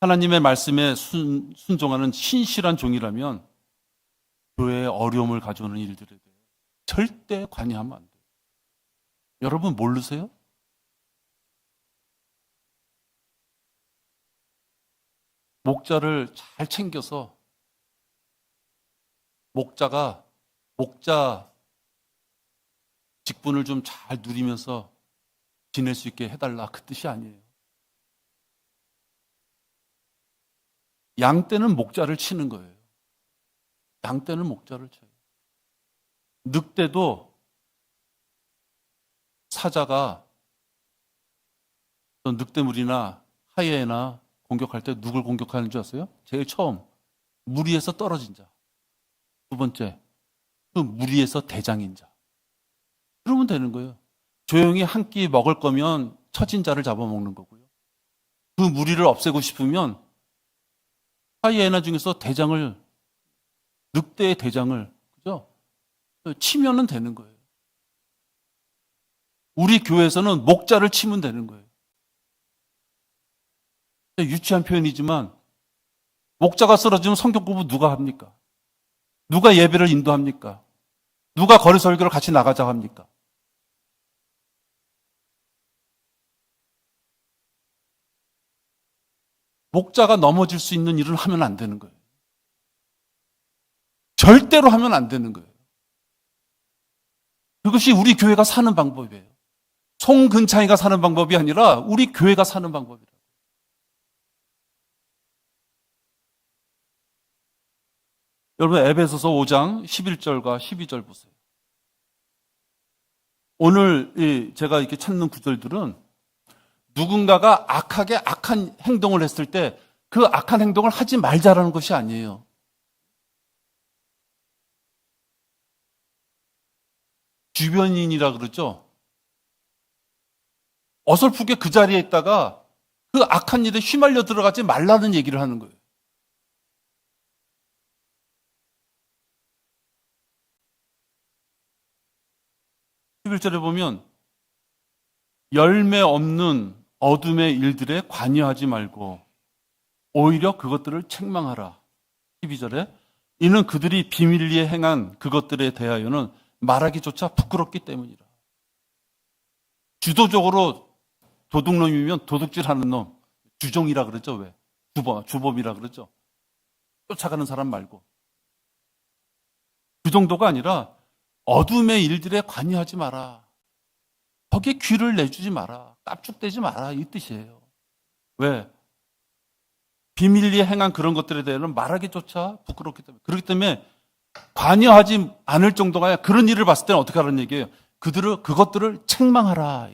하나님의 말씀에 순종하는 신실한 종이라면 교회에 어려움을 가져오는 일들에 대해 절대 관여하면 안 돼요. 여러분 모르세요? 목자를 잘 챙겨서 목자 직분을 좀 잘 누리면서 지낼 수 있게 해달라, 그 뜻이 아니에요. 양 떼는 목자를 치는 거예요. 양 떼는 목자를 쳐요. 늑대도 사자가 늑대물이나 하이에나 공격할 때 누굴 공격하는 줄 아세요? 제일 처음 무리에서 떨어진 자. 두 번째, 그 무리에서 대장인 자. 그러면 되는 거예요. 조용히 한 끼 먹을 거면 처진 자를 잡아먹는 거고요. 그 무리를 없애고 싶으면 하이에나 중에서 늑대의 대장을, 그죠? 치면은 되는 거예요. 우리 교회에서는 목자를 치면 되는 거예요. 유치한 표현이지만, 목자가 쓰러지면 성경 공부 누가 합니까? 누가 예배를 인도합니까? 누가 거리 설교를 같이 나가자 합니까? 목자가 넘어질 수 있는 일을 하면 안 되는 거예요. 절대로 하면 안 되는 거예요. 그것이 우리 교회가 사는 방법이에요. 송근창이가 사는 방법이 아니라 우리 교회가 사는 방법이에요. 여러분 에베소서 5장 11절과 12절 보세요. 오늘 제가 이렇게 찾는 구절들은 누군가가 악한 행동을 했을 때 그 악한 행동을 하지 말자라는 것이 아니에요. 주변인이라 그러죠. 어설프게 그 자리에 있다가 그 악한 일에 휘말려 들어가지 말라는 얘기를 하는 거예요. (11절에) 보면 열매 없는 어둠의 일들에 관여하지 말고 오히려 그것들을 책망하라. (12절에) 이는 그들이 비밀리에 행한 그것들에 대하여는 말하기조차 부끄럽기 때문이라. 주도적으로 도둑놈이면 도둑질하는 놈, 주종이라 그러죠. 왜? 주범이라 그러죠. 쫓아가는 사람 말고. 그 정도가 아니라 어둠의 일들에 관여하지 마라. 거기에 귀를 내주지 마라. 깝죽대지 마라. 이 뜻이에요. 왜? 비밀리에 행한 그런 것들에 대해서는 말하기조차 부끄럽기 때문에, 그렇기 때문에 관여하지 않을 정도가 아니라 그런 일을 봤을 때는 어떻게 하라는 얘기예요? 그것들을 책망하라.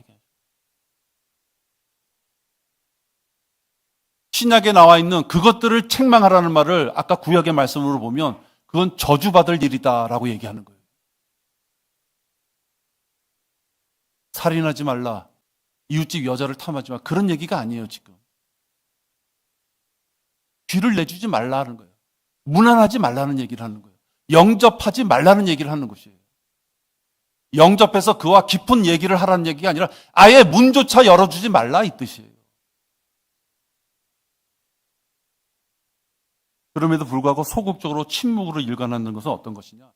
신약에 나와 있는 그것들을 책망하라는 말을 아까 구약의 말씀으로 보면 그건 저주받을 일이다라고 얘기하는 거예요. 살인하지 말라, 이웃집 여자를 탐하지 마, 그런 얘기가 아니에요. 지금 귀를 내주지 말라는 거예요. 무난하지 말라는 얘기를 하는 거예요. 영접하지 말라는 얘기를 하는 것이에요. 영접해서 그와 깊은 얘기를 하라는 얘기가 아니라 아예 문조차 열어주지 말라, 이 뜻이에요. 그럼에도 불구하고 소극적으로 침묵으로 일관하는 것은 어떤 것이냐?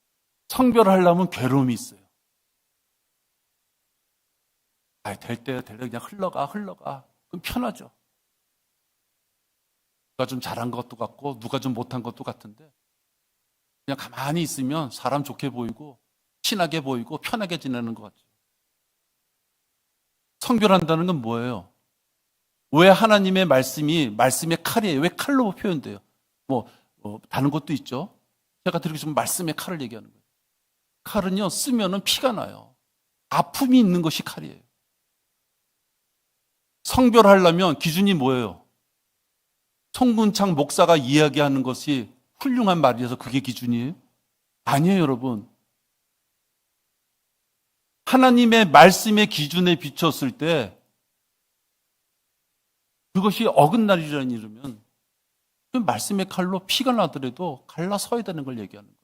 성별을 하려면 괴로움이 있어요. 될 때 그냥 흘러가. 그럼 편하죠. 누가 좀 잘한 것도 같고 누가 좀 못한 것도 같은데 그냥 가만히 있으면 사람 좋게 보이고 친하게 보이고 편하게 지내는 것 같죠. 성별한다는 건 뭐예요? 왜 하나님의 말씀의 칼이에요? 왜 칼로 표현돼요? 다른 것도 있죠. 제가 드리고 싶은 말씀의 칼을 얘기하는 거예요. 칼은요, 쓰면은 피가 나요. 아픔이 있는 것이 칼이에요. 성별하려면 기준이 뭐예요? 송근창 목사가 이야기하는 것이 훌륭한 말이어서 그게 기준이에요? 아니에요, 여러분. 하나님의 말씀의 기준에 비췄을 때 그것이 어긋나리라는 이러면 그 말씀의 칼로 피가 나더라도 갈라서야 되는 걸 얘기하는 거예요.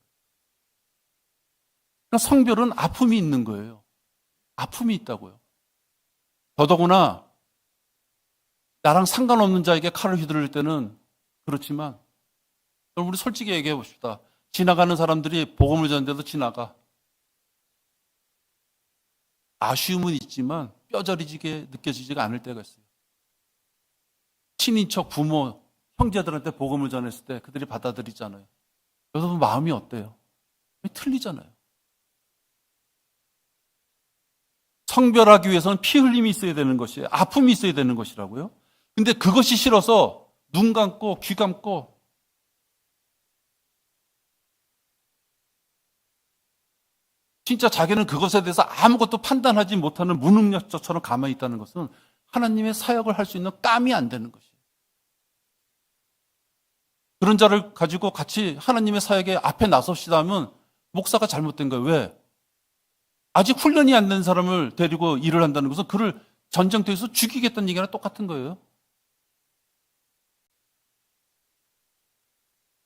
그러니까 성별은 아픔이 있는 거예요. 아픔이 있다고요. 더더구나 나랑 상관없는 자에게 칼을 휘두를 때는 그렇지만 우리 솔직히 얘기해 봅시다. 지나가는 사람들이 복음을 전하는데도 지나가. 아쉬움은 있지만 뼈저리지게 느껴지지가 않을 때가 있어요. 친인척, 부모, 형제들한테 복음을 전했을 때 그들이 받아들이잖아요. 여러분 마음이 어때요? 틀리잖아요. 성별하기 위해서는 피 흘림이 있어야 되는 것이에요. 아픔이 있어야 되는 것이라고요. 근데 그것이 싫어서 눈 감고 귀 감고 진짜 자기는 그것에 대해서 아무것도 판단하지 못하는 무능력자처럼 가만히 있다는 것은 하나님의 사역을 할 수 있는 깜이 안 되는 것이에요. 그런 자를 가지고 같이 하나님의 사역에 앞에 나섭시다 하면 목사가 잘못된 거예요. 왜? 아직 훈련이 안 된 사람을 데리고 일을 한다는 것은 그를 전쟁터에서 죽이겠다는 얘기랑 똑같은 거예요.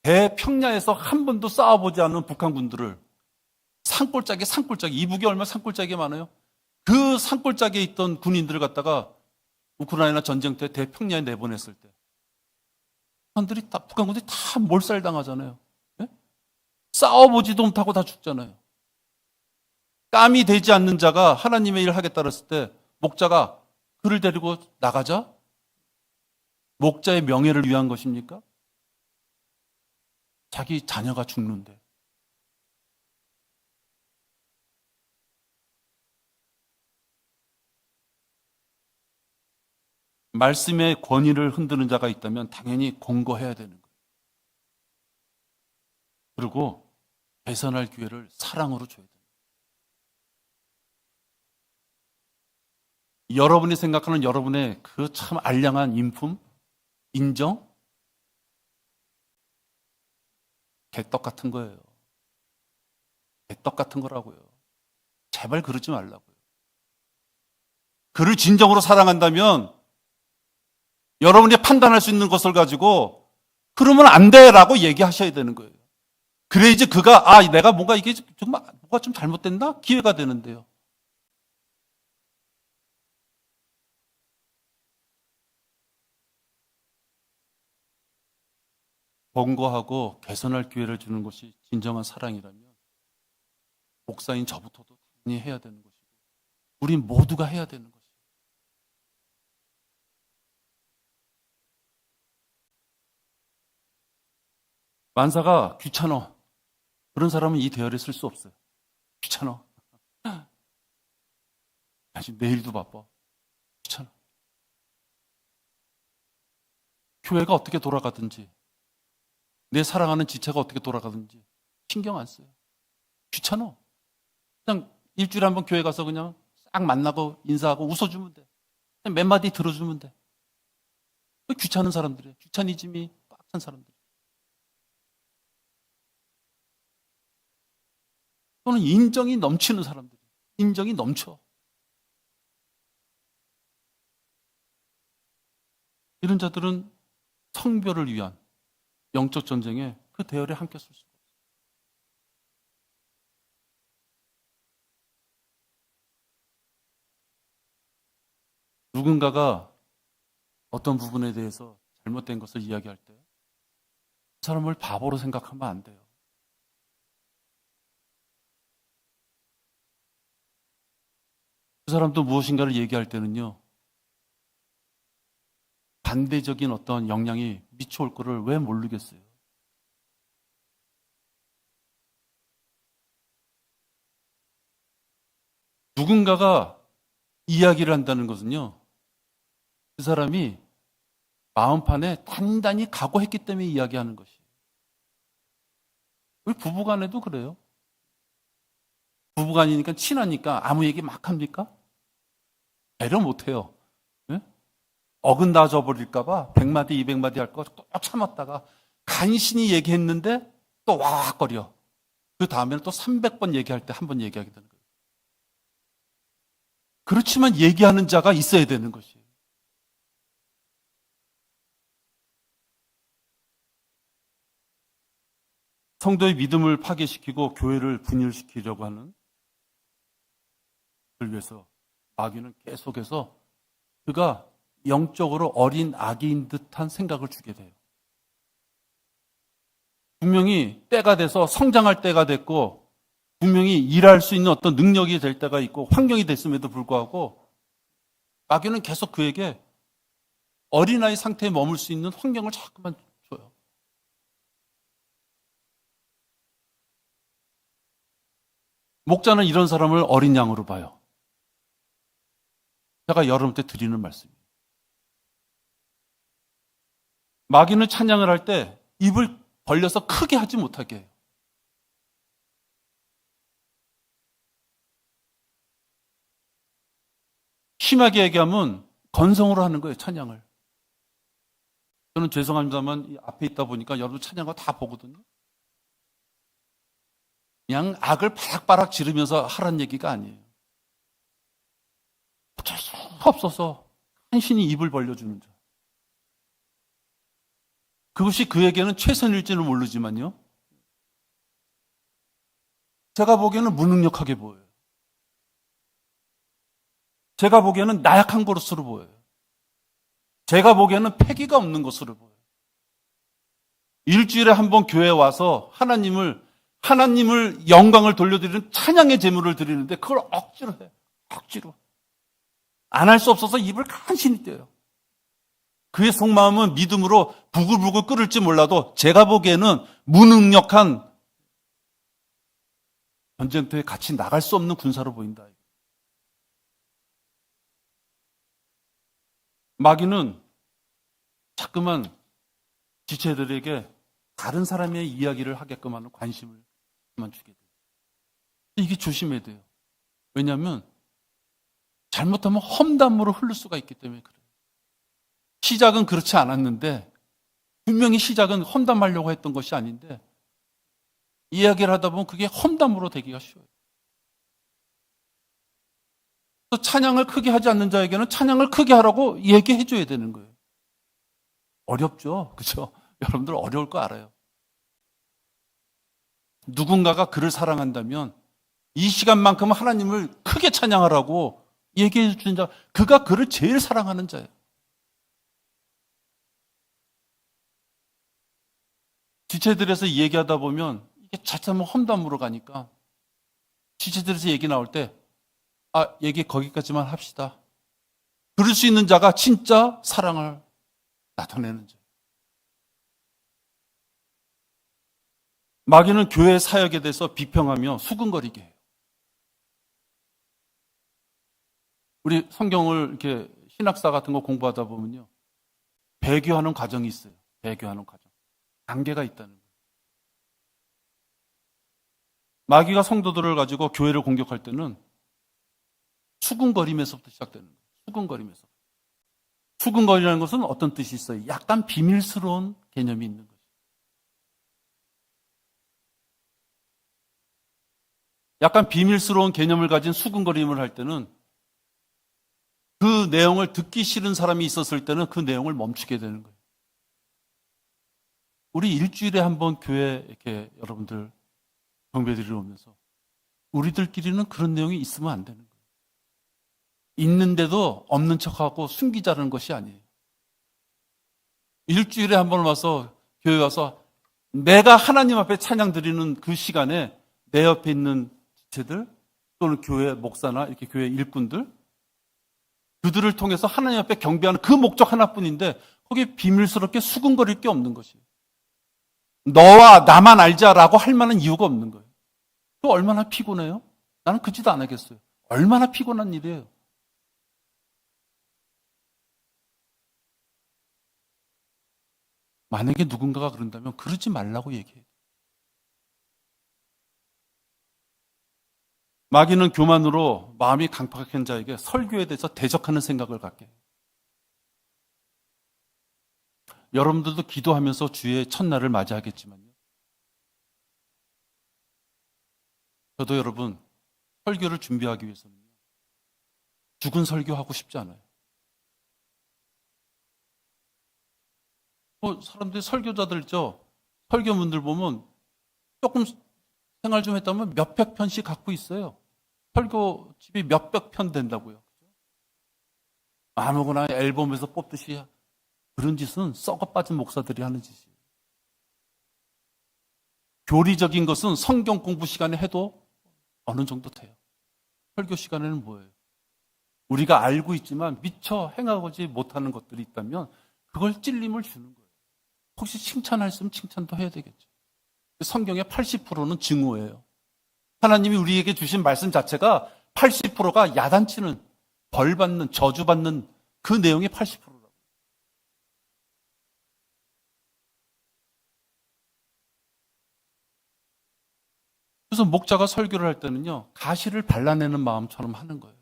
대평야에서 한 번도 싸워보지 않은 북한군들을 산골짜기, 이북이 얼마나 산골짜기가 많아요. 그 산골짜기에 있던 군인들을 갖다가 우크라이나 전쟁터에 대평야에 내보냈을 때 북한군들이 다 몰살당하잖아요. 네? 싸워보지도 못하고 다 죽잖아요. 깜이 되지 않는 자가 하나님의 일을 하겠다 그랬을 때 목자가 그를 데리고 나가자? 목자의 명예를 위한 것입니까? 자기 자녀가 죽는데. 말씀의 권위를 흔드는 자가 있다면 당연히 공고해야 되는 거예요. 그리고 개선할 기회를 사랑으로 줘야 돼요. 여러분이 생각하는 여러분의 그 참 알량한 인품, 인정, 개떡 같은 거예요. 개떡 같은 거라고요. 제발 그러지 말라고요. 그를 진정으로 사랑한다면 여러분이 판단할 수 있는 것을 가지고 그러면 안 돼라고 얘기하셔야 되는 거예요. 그래야지 그가 내가 뭔가 이게 정말 뭐가 좀 잘못됐나? 기회가 되는데요. 권고하고 개선할 기회를 주는 것이 진정한 사랑이라면 목사인 저부터도 당연히 해야 되는 것이고 우리 모두가 해야 되는 것이에요. 만사가 귀찮아. 그런 사람은 이 대열에 쓸 수 없어요. 귀찮아. 내일도 바빠. 귀찮아. 교회가 어떻게 돌아가든지, 내 사랑하는 지체가 어떻게 돌아가든지 신경 안 써요. 귀찮아. 그냥 일주일에 한 번 교회 가서 그냥 싹 만나고 인사하고 웃어주면 돼. 그냥 몇 마디 들어주면 돼. 귀찮은 사람들이에요. 귀차니즘이 꽉 찬 사람들. 또는 인정이 넘치는 사람들. 인정이 넘쳐. 이런 자들은 성별을 위한 영적 전쟁에 그 대열에 함께 설 수가 없어요. 누군가가 어떤 부분에 대해서 잘못된 것을 이야기할 때 그 사람을 바보로 생각하면 안 돼요. 그 사람도 무엇인가를 얘기할 때는요, 반대적인 어떤 영향이 미쳐올 거를 왜 모르겠어요. 누군가가 이야기를 한다는 것은요, 그 사람이 마음판에 단단히 각오했기 때문에 이야기하는 것이에요. 우리 부부간에도 그래요. 부부간이니까 친하니까 아무 얘기 막 합니까? 배려 못해요. 예? 어긋나 져버릴까봐 100마디, 200마디 할 거 꼭 참았다가 간신히 얘기했는데 또 와악거려. 그 다음에는 또 300번 얘기할 때 한 번 얘기하게 되는 거예요. 그렇지만 얘기하는 자가 있어야 되는 것이에요. 성도의 믿음을 파괴시키고 교회를 분열시키려고 하는 그를 위해서 마귀는 계속해서 그가 영적으로 어린 아기인 듯한 생각을 주게 돼요. 분명히 때가 돼서 성장할 때가 됐고 분명히 일할 수 있는 어떤 능력이 될 때가 있고 환경이 됐음에도 불구하고 마귀는 계속 그에게 어린아이 상태에 머물 수 있는 환경을 자꾸만 줘요. 목자는 이런 사람을 어린 양으로 봐요. 제가 여러분 때 드리는 말씀이에요. 마귀는 찬양을 할 때 입을 벌려서 크게 하지 못하게 해요. 심하게 얘기하면 건성으로 하는 거예요, 찬양을. 저는 죄송합니다만 앞에 있다 보니까 여러분 찬양가 다 보거든요. 그냥 악을 바락바락 지르면서 하라는 얘기가 아니에요. 어쩔 수 없어서 한신이 입을 벌려주는 자. 그것이 그에게는 최선일지는 모르지만요. 제가 보기에는 무능력하게 보여요. 제가 보기에는 나약한 것으로 보여요. 제가 보기에는 패기가 없는 것으로 보여요. 일주일에 한 번 교회에 와서 하나님을 영광을 돌려드리는 찬양의 제물을 드리는데 그걸 억지로 해요. 억지로. 안 할 수 없어서 입을 간신히 떼요. 그의 속마음은 믿음으로 부글부글 끓을지 몰라도 제가 보기에는 무능력한 전쟁터에 같이 나갈 수 없는 군사로 보인다. 마귀는 자꾸만 지체들에게 다른 사람의 이야기를 하게끔 하는 관심을 주게 돼요. 이게 조심해야 돼요. 왜냐하면 잘못하면 험담으로 흐를 수가 있기 때문에 그래요. 시작은 그렇지 않았는데 분명히 시작은 험담하려고 했던 것이 아닌데 이야기를 하다 보면 그게 험담으로 되기가 쉬워요. 또 찬양을 크게 하지 않는 자에게는 찬양을 크게 하라고 얘기해 줘야 되는 거예요. 어렵죠? 그렇죠? 여러분들 어려울 거 알아요. 누군가가 그를 사랑한다면 이 시간만큼은 하나님을 크게 찬양하라고 얘기해 주는 자, 그가 그를 제일 사랑하는 자예요. 지체들에서 얘기하다 보면 이게 자칫하면 험담으로 가니까 지체들에서 얘기 나올 때 얘기 거기까지만 합시다. 그럴 수 있는 자가 진짜 사랑을 나타내는 자. 마귀는 교회 사역에 대해서 비평하며 수근거리게 해요. 우리 성경을 이렇게 신학사 같은 거 공부하다 보면요. 배교하는 과정이 있어요. 배교하는 과정. 단계가 있다는 거예요. 마귀가 성도들을 가지고 교회를 공격할 때는 수군거림에서부터 시작되는 거예요. 수군거림에서. 수군거리라는 것은 어떤 뜻이 있어요? 약간 비밀스러운 개념이 있는 거죠. 약간 비밀스러운 개념을 가진 수군거림을 할 때는 그 내용을 듣기 싫은 사람이 있었을 때는 그 내용을 멈추게 되는 거예요. 우리 일주일에 한 번 교회 이렇게 여러분들 경배드리러 오면서 우리들끼리는 그런 내용이 있으면 안 되는 거예요. 있는데도 없는 척하고 숨기자는 것이 아니에요. 일주일에 한 번 와서 교회 와서 내가 하나님 앞에 찬양 드리는 그 시간에 내 옆에 있는 지체들 또는 교회 목사나 이렇게 교회 일꾼들 그들을 통해서 하나님 앞에 경배하는 그 목적 하나뿐인데 거기에 비밀스럽게 수근거릴 게 없는 것이에요. 너와 나만 알자라고 할 만한 이유가 없는 거예요. 그 얼마나 피곤해요? 나는 그 짓 안 하겠어요. 얼마나 피곤한 일이에요. 만약에 누군가가 그런다면 그러지 말라고 얘기해요. 마귀는 교만으로 마음이 강팍한 자에게 설교에 대해서 대적하는 생각을 갖게 해요. 여러분들도 기도하면서 주의 첫날을 맞이하겠지만요. 저도 여러분 설교를 준비하기 위해서는 죽은 설교하고 싶지 않아요. 사람들이 설교자들 있죠. 설교문들 보면 조금 생활 좀 했다면 몇백 편씩 갖고 있어요. 설교집이 몇백 편 된다고요. 아무거나 앨범에서 뽑듯이 그런 짓은 썩어 빠진 목사들이 하는 짓이에요. 교리적인 것은 성경 공부 시간에 해도 어느 정도 돼요. 설교 시간에는 뭐예요? 우리가 알고 있지만 미처 행하지 못하는 것들이 있다면 그걸 찔림을 주는 거예요. 혹시 칭찬할 수 있으면 칭찬도 해야 되겠죠. 성경의 80%는 증오예요. 하나님이 우리에게 주신 말씀 자체가 80%가 야단치는, 벌받는, 저주받는 그 내용이 80%라고. 그래서 목자가 설교를 할 때는요, 가시를 발라내는 마음처럼 하는 거예요.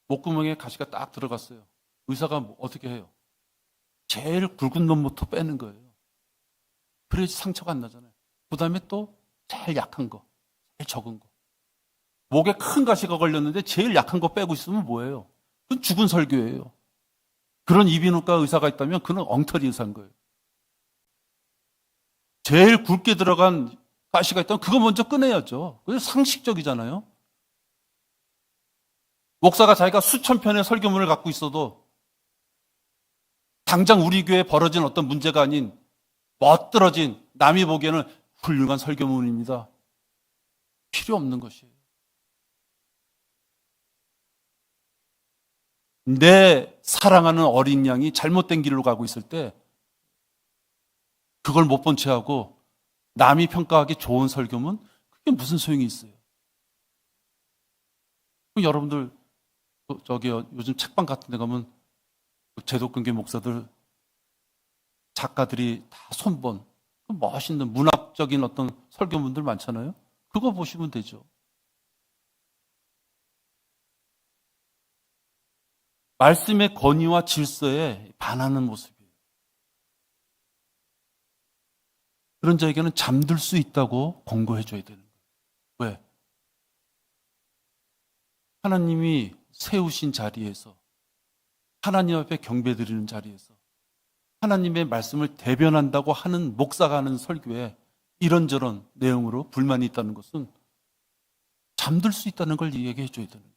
목구멍에 가시가 딱 들어갔어요. 의사가 어떻게 해요? 제일 굵은 놈부터 빼는 거예요. 그래야지 상처가 안 나잖아요. 그 다음에 또 제일 약한 거, 제일 적은 거. 목에 큰 가시가 걸렸는데 제일 약한 거 빼고 있으면 뭐예요? 그건 죽은 설교예요. 그런 이비인후과 의사가 있다면 그는 엉터리 의사인 거예요. 제일 굵게 들어간 가시가 있다면 그거 먼저 꺼내야죠. 그게 상식적이잖아요. 목사가 자기가 수천 편의 설교문을 갖고 있어도 당장 우리 교회에 벌어진 어떤 문제가 아닌 멋들어진 남이 보기에는 훌륭한 설교문입니다. 필요 없는 것이에요. 내 사랑하는 어린 양이 잘못된 길로 가고 있을 때 그걸 못 본 채하고 남이 평가하기 좋은 설교문 그게 무슨 소용이 있어요? 여러분들 저기 요즘 책방 같은 데 가면 제독근계 목사들 작가들이 다 손본 멋있는 문학적인 어떤 설교문들 많잖아요. 그거 보시면 되죠. 말씀의 권위와 질서에 반하는 모습이에요. 그런 자에게는 잠들 수 있다고 권고해 줘야 되는 거예요. 왜? 하나님이 세우신 자리에서 하나님 앞에 경배드리는 자리에서 하나님의 말씀을 대변한다고 하는 목사가 하는 설교에 이런저런 내용으로 불만이 있다는 것은 잠들 수 있다는 걸 얘기해 줘야 되는 거예요.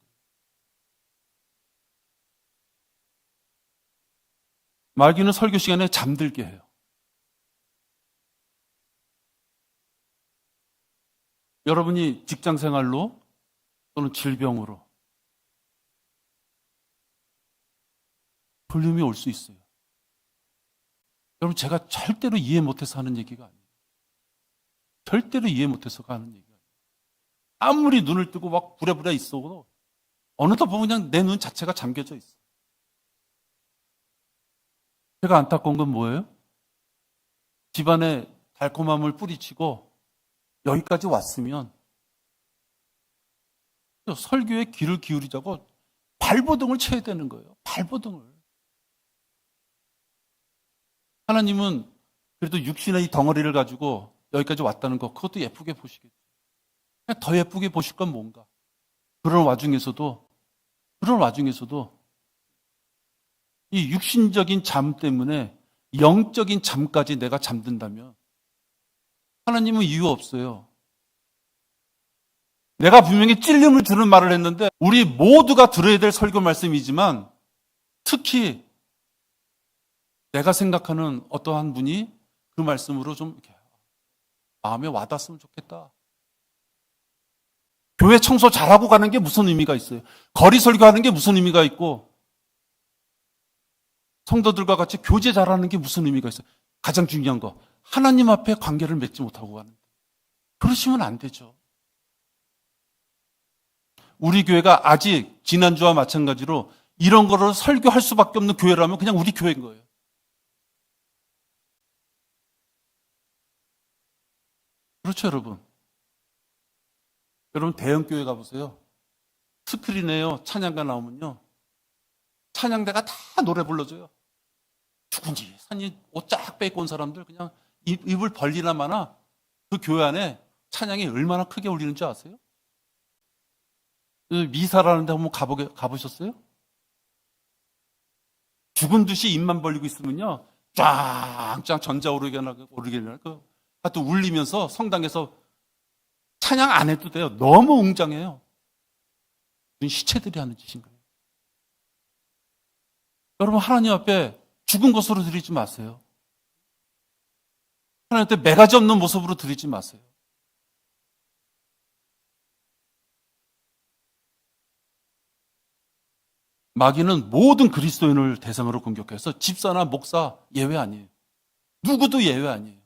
마귀는 설교 시간에 잠들게 해요. 여러분이 직장 생활로 또는 질병으로 불림이 올 수 있어요. 여러분 제가 절대로 이해 못해서 하는 얘기가 아니에요. 절대로 이해 못해서 하는 얘기가 아니에요. 아무리 눈을 뜨고 막 부랴부랴 있어도 어느덧 보면 그냥 내 눈 자체가 잠겨져 있어. 제가 안타까운 건 뭐예요? 집안에 달콤함을 뿌리치고 여기까지 왔으면 설교에 귀를 기울이자고 발버둥을 쳐야 되는 거예요. 발버둥을. 하나님은 그래도 육신의 이 덩어리를 가지고 여기까지 왔다는 거, 그것도 예쁘게 보시겠죠. 그냥 더 예쁘게 보실 건 뭔가. 그런 와중에서도 이 육신적인 잠 때문에 영적인 잠까지 내가 잠든다면 하나님은 이유 없어요. 내가 분명히 찔림을 주는 말을 했는데 우리 모두가 들어야 될 설교 말씀이지만 특히 내가 생각하는 어떠한 분이 그 말씀으로 좀 이렇게 마음에 와닿았으면 좋겠다. 교회 청소 잘하고 가는 게 무슨 의미가 있어요? 거리 설교하는 게 무슨 의미가 있고 성도들과 같이 교제 잘하는 게 무슨 의미가 있어요? 가장 중요한 거, 하나님 앞에 관계를 맺지 못하고 가는. 그러시면 안 되죠. 우리 교회가 아직 지난주와 마찬가지로 이런 거를 설교할 수밖에 없는 교회라면 그냥 우리 교회인 거예요. 그렇죠, 여러분. 여러분 대형 교회 가보세요. 스크린에요 찬양가 나오면요, 찬양대가 다 노래 불러줘요. 누군지 산이 옷 쫙 빼입고 온 사람들 그냥 입을 벌리나 마나 그 교회 안에 찬양이 얼마나 크게 울리는 줄 아세요? 미사라는 데 한번 가보셨어요? 죽은 듯이 입만 벌리고 있으면요, 쫙쫙 전자오르게나 그 하여튼 울리면서 성당에서 찬양 안 해도 돼요. 너무 웅장해요. 시체들이 하는 짓인 거예요. 여러분 하나님 앞에 죽은 것으로 드리지 마세요. 하나님 앞에 매가지 없는 모습으로 드리지 마세요. 마귀는 모든 그리스도인을 대상으로 공격해서 집사나 목사 예외 아니에요. 누구도 예외 아니에요.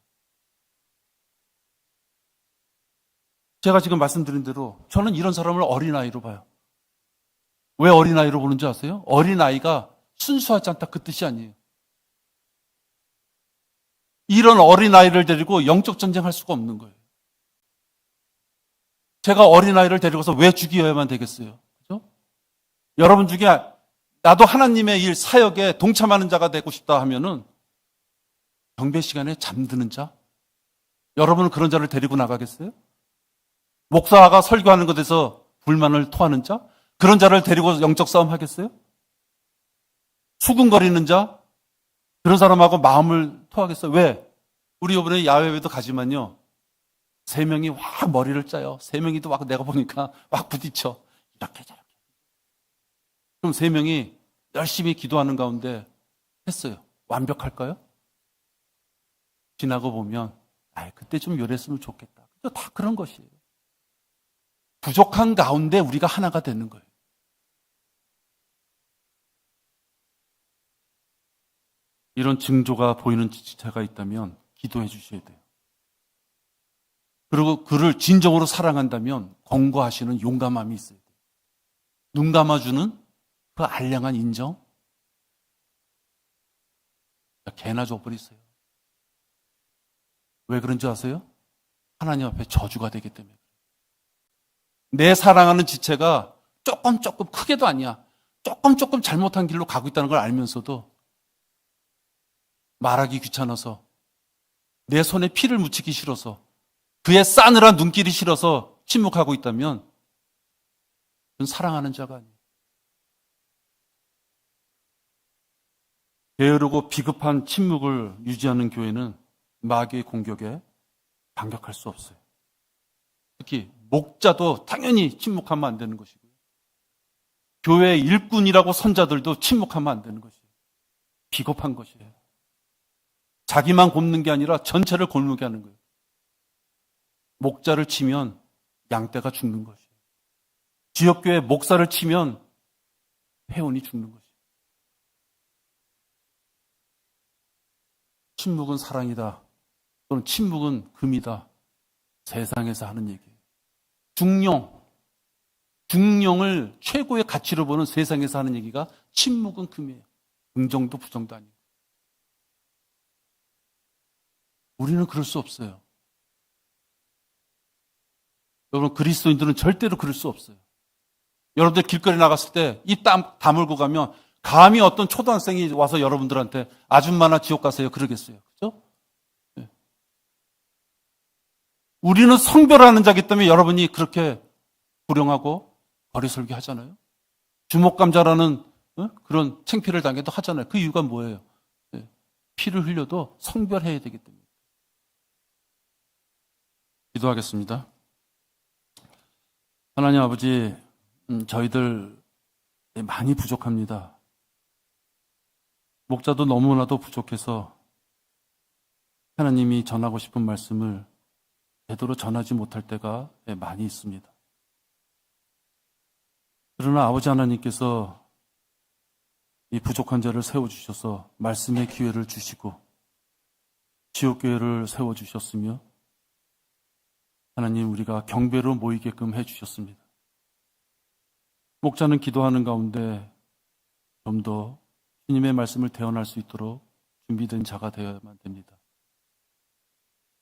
제가 지금 말씀드린 대로 저는 이런 사람을 어린아이로 봐요. 왜 어린아이로 보는지 아세요? 어린아이가 순수하지 않다 그 뜻이 아니에요. 이런 어린아이를 데리고 영적 전쟁할 수가 없는 거예요. 제가 어린아이를 데리고서 왜 죽여야만 되겠어요? 그죠? 여러분 중에 나도 하나님의 일 사역에 동참하는 자가 되고 싶다 하면은 경배 시간에 잠드는 자? 여러분은 그런 자를 데리고 나가겠어요? 목사가 설교하는 것에서 불만을 토하는 자? 그런 자를 데리고 영적 싸움 하겠어요? 수군거리는 자? 그런 사람하고 마음을 토하겠어요? 왜? 우리 이번에 야외에도 가지만요, 3명이 확 머리를 짜요. 3명이도 막 내가 보니까 막 부딪혀. 이렇게 저렇게. 그럼 3명이 열심히 기도하는 가운데 했어요. 완벽할까요? 지나고 보면 그때 좀 요랬으면 좋겠다. 다 그런 것이에요. 부족한 가운데 우리가 하나가 되는 거예요. 이런 징조가 보이는 지체가 있다면 기도해 주셔야 돼요. 그리고 그를 진정으로 사랑한다면 권고하시는 용감함이 있어야 돼요. 눈 감아주는 그 알량한 인정? 개나 줘버리세요. 왜 그런지 아세요? 하나님 앞에 저주가 되기 때문에. 내 사랑하는 지체가 조금 크게도 아니야, 조금 잘못한 길로 가고 있다는 걸 알면서도 말하기 귀찮아서, 내 손에 피를 묻히기 싫어서, 그의 싸늘한 눈길이 싫어서 침묵하고 있다면 그건 사랑하는 자가 아니에요. 게으르고 비급한 침묵을 유지하는 교회는 마귀의 공격에 반격할 수 없어요. 특히 목자도 당연히 침묵하면 안 되는 것이고요. 교회의 일꾼이라고 선자들도 침묵하면 안 되는 것이에요. 비겁한 것이에요. 자기만 곪는 게 아니라 전체를 곪게 하는 거예요. 목자를 치면 양떼가 죽는 것이에요. 지역교회 목사를 치면 회원이 죽는 것이에요. 침묵은 사랑이다, 또는 침묵은 금이다, 세상에서 하는 얘기예요. 중령을 최고의 가치로 보는 세상에서 하는 얘기가 침묵은 금이에요. 긍정도 부정도 아니고. 우리는 그럴 수 없어요. 여러분, 그리스도인들은 절대로 그럴 수 없어요. 여러분들 길거리 나갔을 때 입 다물고 가면 감히 어떤 초등학생이 와서 여러분들한테 아줌마나 지옥 가세요 그러겠어요. 그죠? 네. 우리는 성별하는 자기 때문에 여러분이 그렇게 불용하고 거리설기 하잖아요. 주목감자라는 그런 창피를 당해도 하잖아요. 그 이유가 뭐예요? 네. 피를 흘려도 성별해야 되기 때문에. 기도하겠습니다. 하나님 아버지, 저희들 많이 부족합니다. 목자도 너무나도 부족해서 하나님이 전하고 싶은 말씀을 제대로 전하지 못할 때가 많이 있습니다. 그러나 아버지 하나님께서 이 부족한 자를 세워주셔서 말씀의 기회를 주시고 지옥교회를 세워주셨으며 하나님 우리가 경배로 모이게끔 해주셨습니다. 목자는 기도하는 가운데 좀 더 주님의 말씀을 대언할 수 있도록 준비된 자가 되어야만 됩니다.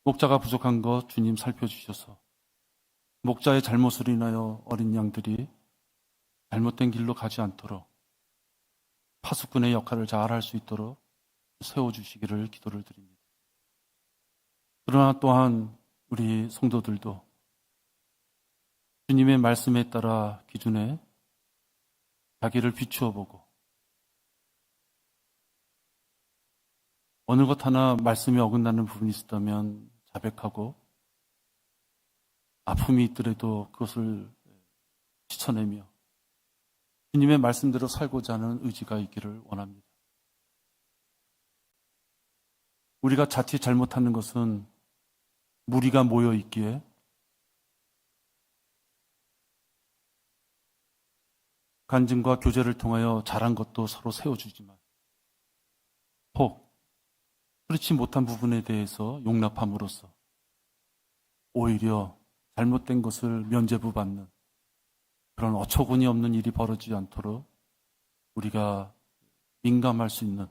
목자가 부족한 것 주님 살펴주셔서 목자의 잘못을 인하여 어린 양들이 잘못된 길로 가지 않도록 파수꾼의 역할을 잘 할 수 있도록 세워주시기를 기도를 드립니다. 그러나 또한 우리 성도들도 주님의 말씀에 따라 기준에 자기를 비추어 보고 어느 것 하나 말씀에 어긋나는 부분이 있었다면 자백하고 아픔이 있더라도 그것을 씻어내며 주님의 말씀대로 살고자 하는 의지가 있기를 원합니다. 우리가 자칫 잘못하는 것은 무리가 모여 있기에 간증과 교제를 통하여 잘한 것도 서로 세워주지만 혹 그렇지 못한 부분에 대해서 용납함으로써 오히려 잘못된 것을 면죄부받는 그런 어처구니 없는 일이 벌어지지 않도록 우리가 민감할 수 있는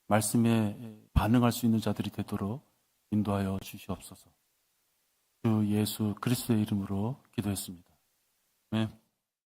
말씀에 반응할 수 있는 자들이 되도록 인도하여 주시옵소서. 주 예수 그리스도의 이름으로 기도했습니다. 아멘.